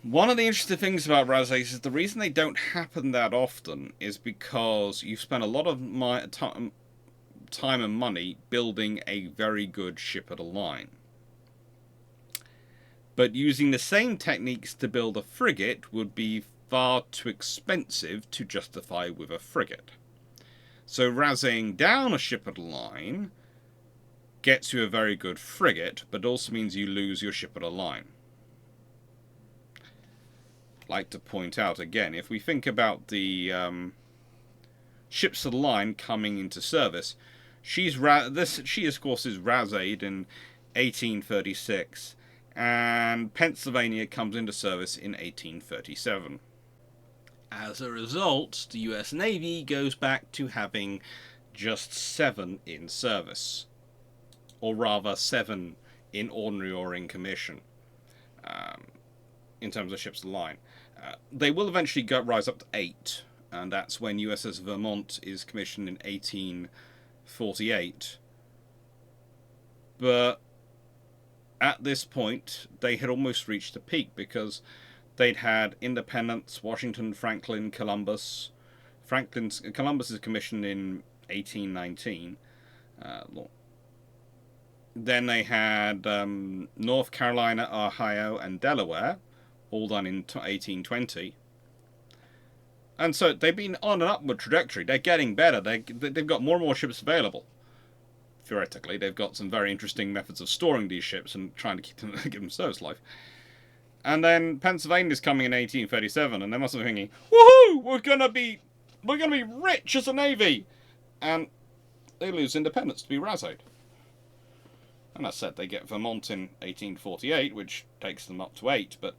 [SPEAKER 1] One of the interesting things about razees is the reason they don't happen that often is because you spend a lot of time and money building a very good ship at a line. But using the same techniques to build a frigate would be far too expensive to justify with a frigate. So razeeing down a ship at a line gets you a very good frigate, but also means you lose your ship at a line. Like to point out again, if we think about the ships of the line coming into service, she of course is razeed in 1836, and Pennsylvania comes into service in 1837. As a result, the US Navy goes back to having just 7 in service, or rather 7 in ordinary or in commission, in terms of ships of the line. They will eventually rise up to 8, and that's when USS Vermont is commissioned in 1848. But at this point, they had almost reached a peak because they'd had Independence, Washington, Franklin, Columbus. Columbus is commissioned in 1819. Then they had North Carolina, Ohio, and Delaware, all done in 1820. And so they've been on an upward trajectory. They're getting better. They've got more and more ships available. Theoretically, they've got some very interesting methods of storing these ships and trying to give them service life. And then Pennsylvania's coming in 1837, and they must be thinking, "Woohoo! We're gonna be rich as a navy," and they lose independence to be razeed. And as I said, they get Vermont in 1848, which takes them up to 8, but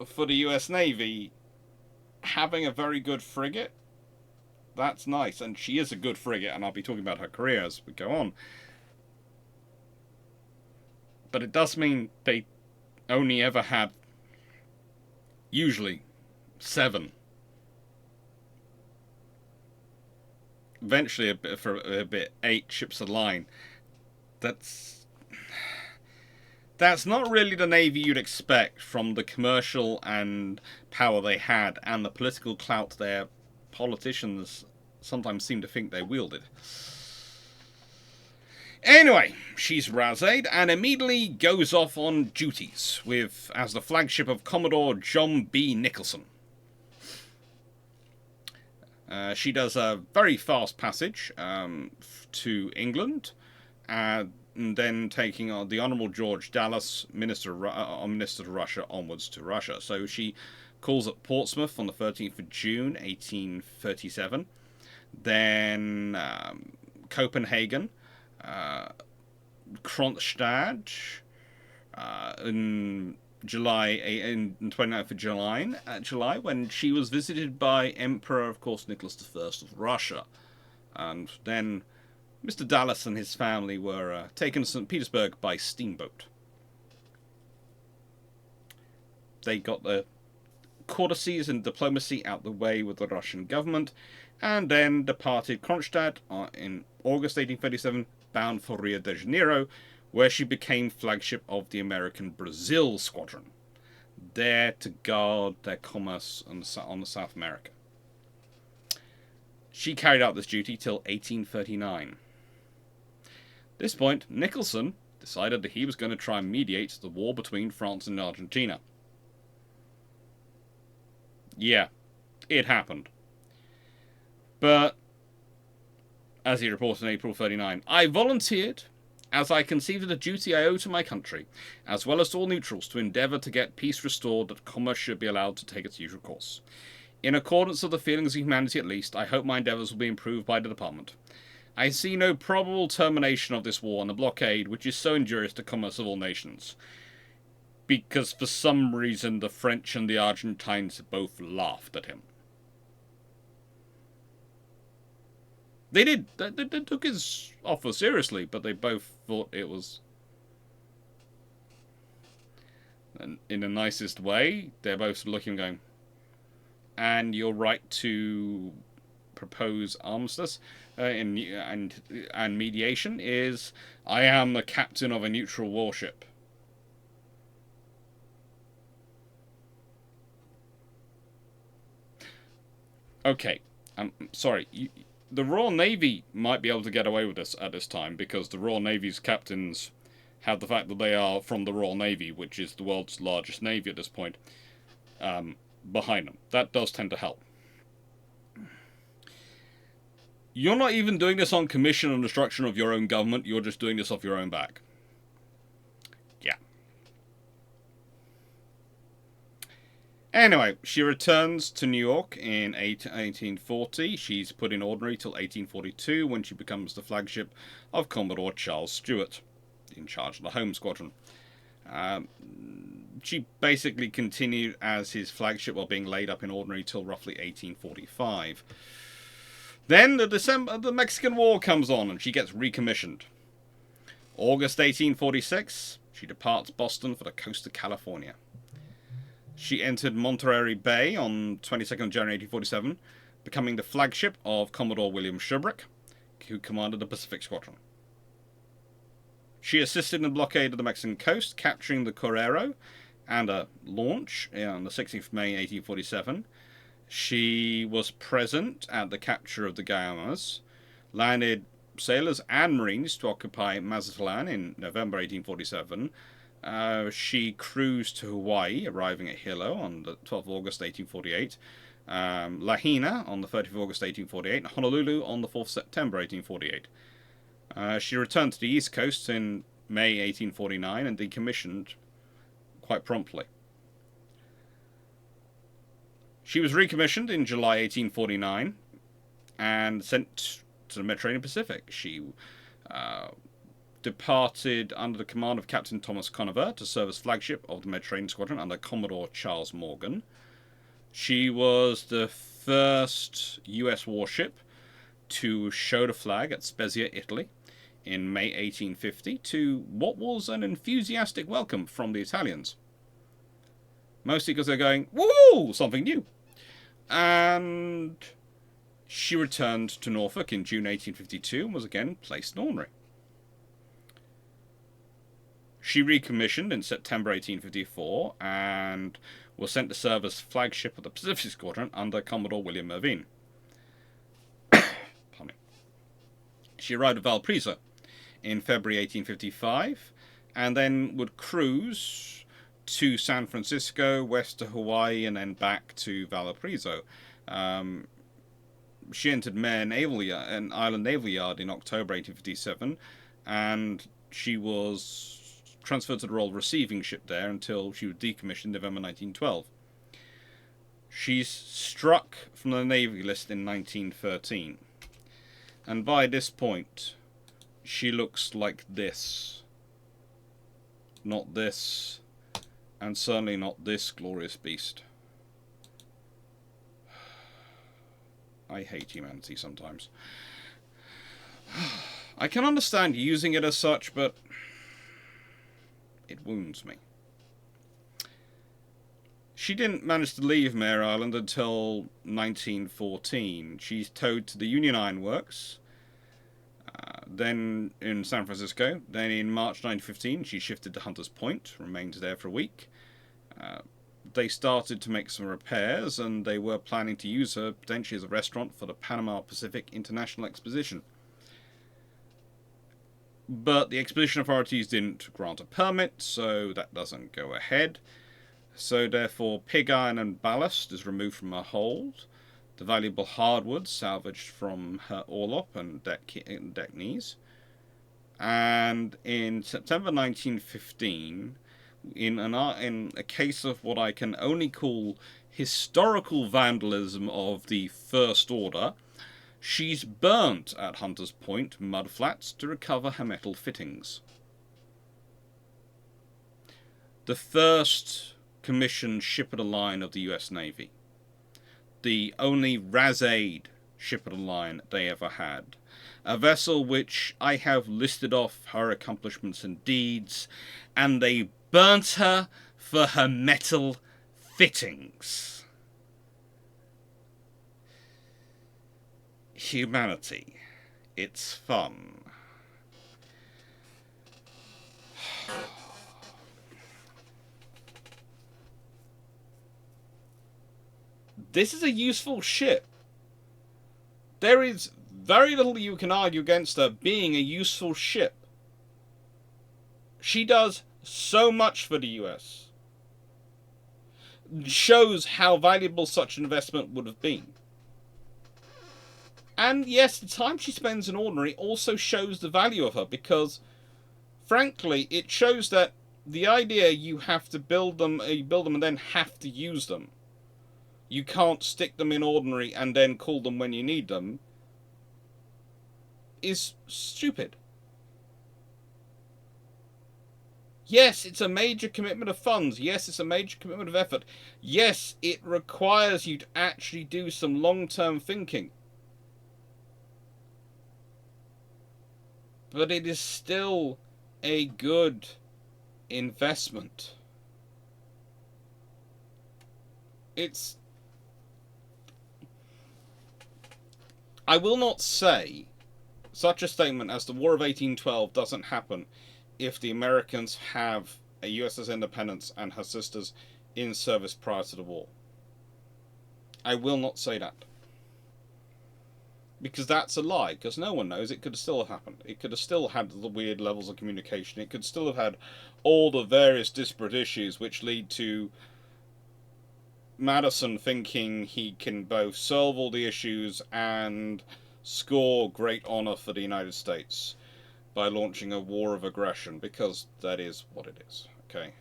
[SPEAKER 1] for the US Navy, having a very good frigate, that's nice. And she is a good frigate, and I'll be talking about her career as we go on. But it does mean they only ever had, usually, 7. Eventually, for a bit, 8 ships a line. That's not really the navy you'd expect from the commercial and power they had and the political clout their politicians sometimes seem to think they wielded. Anyway, she's razeed and immediately goes off on duties as the flagship of Commodore John B. Nicholson. She does a very fast passage to England, and then taking on the Honourable George Dallas, Minister to Russia, onwards to Russia. So she calls at Portsmouth on the 13th of June, 1837. Then Copenhagen, Kronstadt, in in 29th of July, when she was visited by Emperor, of course, Nicholas I of Russia. And then Mr. Dallas and his family were taken to St. Petersburg by steamboat. They got the courtesies and diplomacy out the way with the Russian government, and then departed Kronstadt in August 1837, bound for Rio de Janeiro, where she became flagship of the American Brazil Squadron, there to guard their commerce on the South America. She carried out this duty till 1839. At this point, Nicholson decided that he was going to try and mediate the war between France and Argentina. Yeah, it happened. But, as he reported in April 39, I volunteered, as I conceived it a duty I owe to my country, as well as to all neutrals, to endeavour to get peace restored, that commerce should be allowed to take its usual course. In accordance with the feelings of humanity at least, I hope my endeavours will be improved by the department. I see no probable termination of this war and the blockade, which is so injurious to commerce of all nations, because for some reason the French and the Argentines both laughed at him. They did. They took his offer seriously, but they both thought it was, in the nicest way, they're both looking and going, and your right to propose armistice and mediation is, I am the captain of a neutral warship. Okay, I'm sorry. The Royal Navy might be able to get away with this at this time, because the Royal Navy's captains have the fact that they are from the Royal Navy, which is the world's largest navy at this point, behind them. That does tend to help. You're not even doing this on commission and instruction of your own government, you're just doing this off your own back. Yeah. Anyway, she returns to New York in 1840. She's put in ordinary till 1842, when she becomes the flagship of Commodore Charles Stewart, in charge of the Home Squadron. She basically continued as his flagship while being laid up in ordinary till roughly 1845. Then the Mexican War comes on and she gets recommissioned. August 1846, she departs Boston for the coast of California. She entered Monterey Bay on 22nd of January 1847, becoming the flagship of Commodore William Shubrick, who commanded the Pacific Squadron. She assisted in the blockade of the Mexican coast, capturing the Correro and a launch on the 16th of May 1847. She was present at the capture of the Guyamas, landed sailors and marines to occupy Mazatlan in November 1847. She cruised to Hawaii, arriving at Hilo on the 12th of August 1848. Lahaina on the 30th of August 1848, and Honolulu on the 4th of September 1848. She returned to the East Coast in May 1849 and decommissioned quite promptly. She was recommissioned in July 1849 and sent to the Mediterranean Pacific. She departed under the command of Captain Thomas Conover to serve as flagship of the Mediterranean Squadron under Commodore Charles Morgan. She was the first US warship to show the flag at Spezia, Italy, in May 1850, to what was an enthusiastic welcome from the Italians. Mostly because they're going, woo, something new. And she returned to Norfolk in June 1852 and was again placed in ordinary. She recommissioned in September 1854 and was sent to serve as flagship of the Pacific Squadron under Commodore William Mervyn.
[SPEAKER 2] She arrived at Valparaiso in February 1855, and then would cruise to San Francisco, west to Hawaii, and then back to Valparaiso. Um, she entered Mare Naval Yard, an island naval yard, in October 1857, and she was transferred to the role of receiving ship there until she was decommissioned in November 1912. She's struck from the Navy list in 1913, and by this point, she looks like this. Not this, and certainly not this glorious beast. I hate humanity sometimes. I can understand using it as such, but it wounds me. She didn't manage to leave Mare Island until 1914. She's towed to the Union Iron Works, then in San Francisco. Then in March 1915, she shifted to Hunters Point, remained there for a week. They started to make some repairs, and they were planning to use her potentially as a restaurant for the Panama Pacific International Exposition. But the expedition authorities didn't grant a permit, so that doesn't go ahead. So therefore, pig iron and ballast is removed from her hold. The valuable hardwood salvaged from her orlop and deck knees. And in September 1915, in a case of what I can only call historical vandalism of the First Order, she's burnt at Hunters Point mudflats to recover her metal fittings. The first commissioned ship of the line of the US Navy. The only Razee ship of the line they ever had. A vessel which I have listed off her accomplishments and deeds, and they burnt her for her metal fittings. Humanity. It's fun. This is a useful ship. There is very little you can argue against her being a useful ship. She does so much for the US. Shows how valuable such an investment would have been. And yes, the time she spends in ordinary also shows the value of her, because frankly, it shows that the idea you have to build them and then have to use them. You can't stick them in ordinary and then call them when you need them, is stupid. Yes, it's a major commitment of funds. Yes, it's a major commitment of effort. Yes, it requires you to actually do some long-term thinking. But it is still a good investment. I will not say such a statement as the War of 1812 doesn't happen if the Americans have a USS Independence and her sisters in service prior to the war. I will not say that. Because that's a lie, because no one knows. It could have still happened. It could have still had the weird levels of communication. It could still have had all the various disparate issues which lead to Madison thinking he can both solve all the issues and score great honor for the United States by launching a war of aggression, because that is what it is, okay?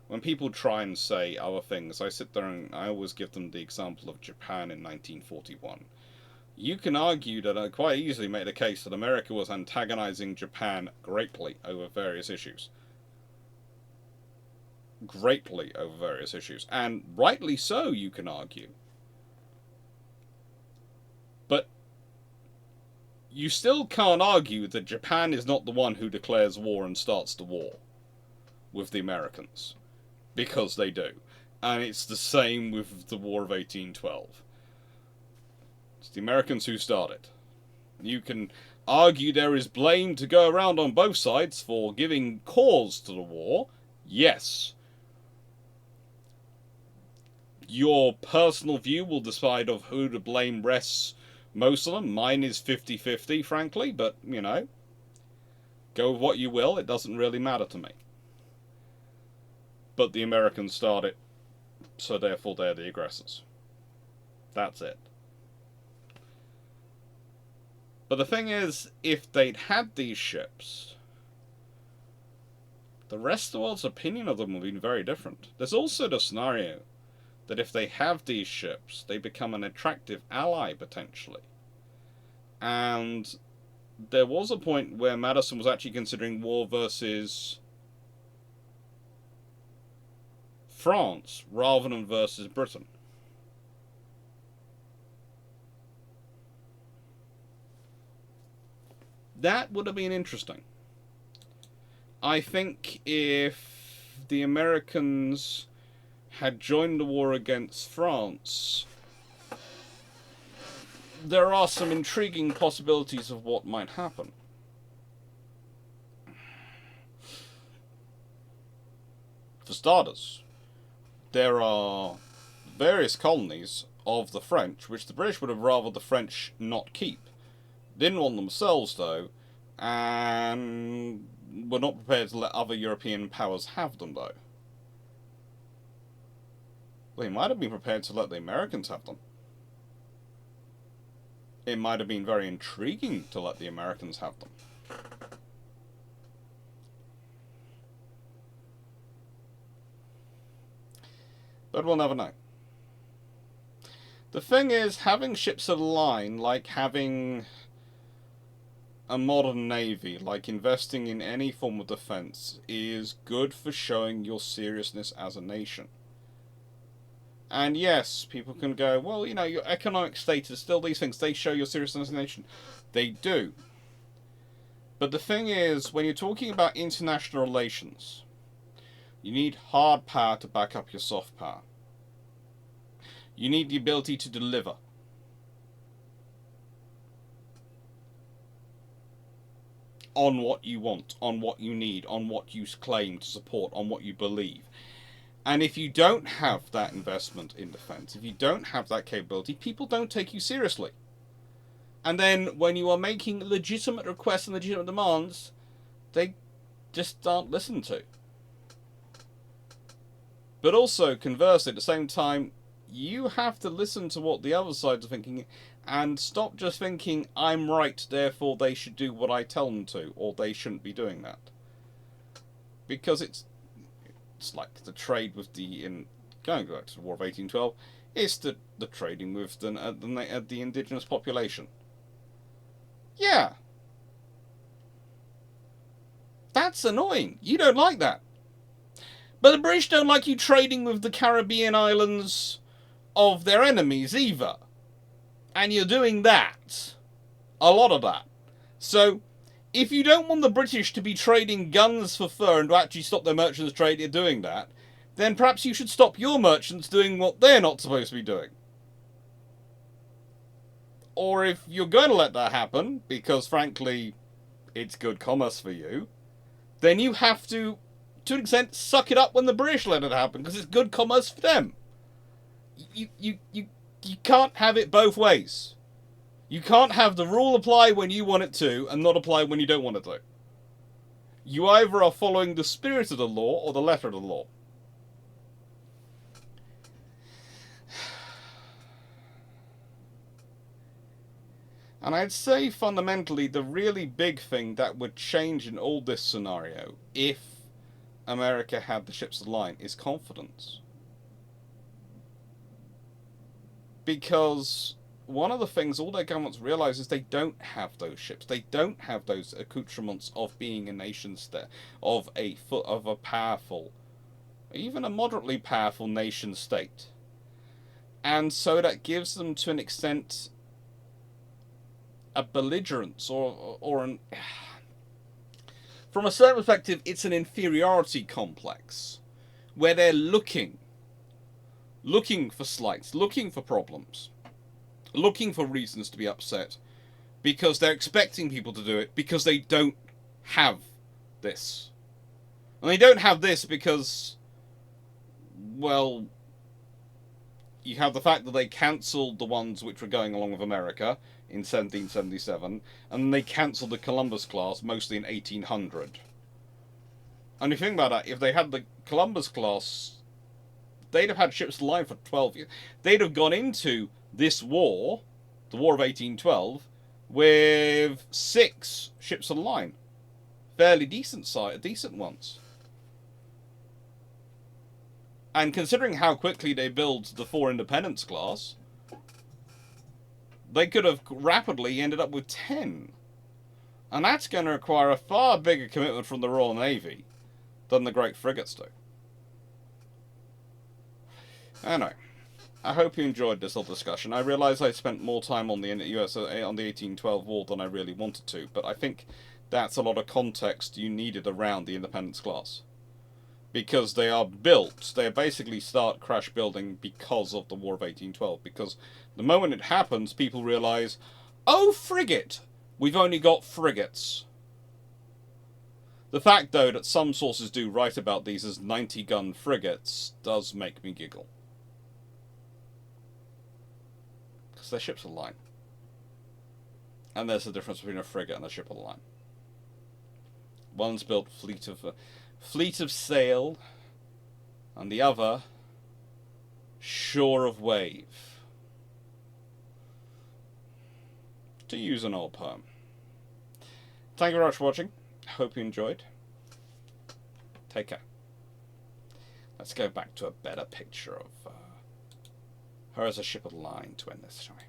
[SPEAKER 2] When people try and say other things, I sit there and I always give them the example of Japan in 1941. You can argue that I quite easily make the case that America was antagonizing Japan greatly over various issues. Greatly over various issues. And rightly so, you can argue. But you still can't argue that Japan is not the one who declares war and starts the war with the Americans. Because they do. And it's the same with the War of 1812. It's the Americans who started. You can argue there is blame to go around on both sides for giving cause to the war. Yes. Your personal view will decide of who the blame rests Most of them. Mine is 50-50, frankly, but, you know, go with what you will. It doesn't really matter to me. But the Americans started, so therefore they're the aggressors. That's it. But the thing is, if they'd had these ships, the rest of the world's opinion of them would have been very different. There's also the scenario that if they have these ships, they become an attractive ally, potentially. And there was a point where Madison was actually considering war versus France rather than versus Britain. That would have been interesting. I think if the Americans had joined the war against France, there are some intriguing possibilities of what might happen. For starters, there are various colonies of the French, which the British would have rather the French not keep. Didn't want themselves, though, and were not prepared to let other European powers have them, though. They might have been prepared to let the Americans have them. It might have been very intriguing to let the Americans have them. But we'll never know. The thing is, having ships of the line, like having a modern navy, like investing in any form of defense, is good for showing your seriousness as a nation. And yes, people can go, well, you know, your economic status, still these things, they show your seriousness as a nation. They do. But the thing is, when you're talking about international relations, you need hard power to back up your soft power. You need the ability to deliver. On what you want, on what you need, on what you claim to support, on what you believe. And if you don't have that investment in defense, if you don't have that capability, people don't take you seriously. And then when you are making legitimate requests and legitimate demands, they just aren't listened to. But also, conversely, at the same time, you have to listen to what the other sides are thinking and stop just thinking, I'm right, therefore they should do what I tell them to, or they shouldn't be doing that. Because it's like the trade with going back to the War of 1812, it's the trading with the indigenous population. Yeah. That's annoying. You don't like that. But the British don't like you trading with the Caribbean islands of their enemies either. And you're doing that. A lot of that. So, if you don't want the British to be trading guns for fur and to actually stop their merchants trade doing that, then perhaps you should stop your merchants doing what they're not supposed to be doing. Or if you're going to let that happen, because frankly, it's good commerce for you, then you have to an extent, suck it up when the British let it happen, because it's good commerce for them. You can't have it both ways. You can't have the rule apply when you want it to, and not apply when you don't want it to. You either are following the spirit of the law, or the letter of the law. And I'd say, fundamentally, the really big thing that would change in all this scenario, if America had the ships of the line, is confidence. Because one of the things all their governments realise is they don't have those ships. They don't have those accoutrements of being a nation state, of a powerful, even a moderately powerful nation state. And so that gives them, to an extent, a belligerence or an... From a certain perspective, it's an inferiority complex, where they're looking for slights, looking for problems, looking for reasons to be upset, because they're expecting people to do it, because they don't have this. And they don't have this because, well, you have the fact that they cancelled the ones which were going along with America in 1777, and then they cancelled the Columbus class mostly in 1800. And if you think about that, if they had the Columbus class, they'd have had ships of the line for 12 years. They'd have gone into this war, the War of 1812, with 6 ships of the line. Fairly decent ones. And considering how quickly they build the 4 Independence class, they could have rapidly ended up with 10. And that's going to require a far bigger commitment from the Royal Navy than the great frigates do. Anyway, I hope you enjoyed this little discussion. I realise I spent more time on the USA on the 1812 war than I really wanted to, but I think that's a lot of context you needed around the Independence class. Because they are built, they basically start crash building because of the War of 1812. Because the moment it happens, people realise, oh, frigate! We've only got frigates. The fact, though, that some sources do write about these as 90-gun frigates does make me giggle. Because they're ships of the line. And there's a difference between a frigate and a ship of the line. One's built fleet of sail, and the other shore of wave. To use an old poem. Thank you very much for watching. Hope you enjoyed. Take care. Let's go back to a better picture of her as a ship of the line to end this, shall we?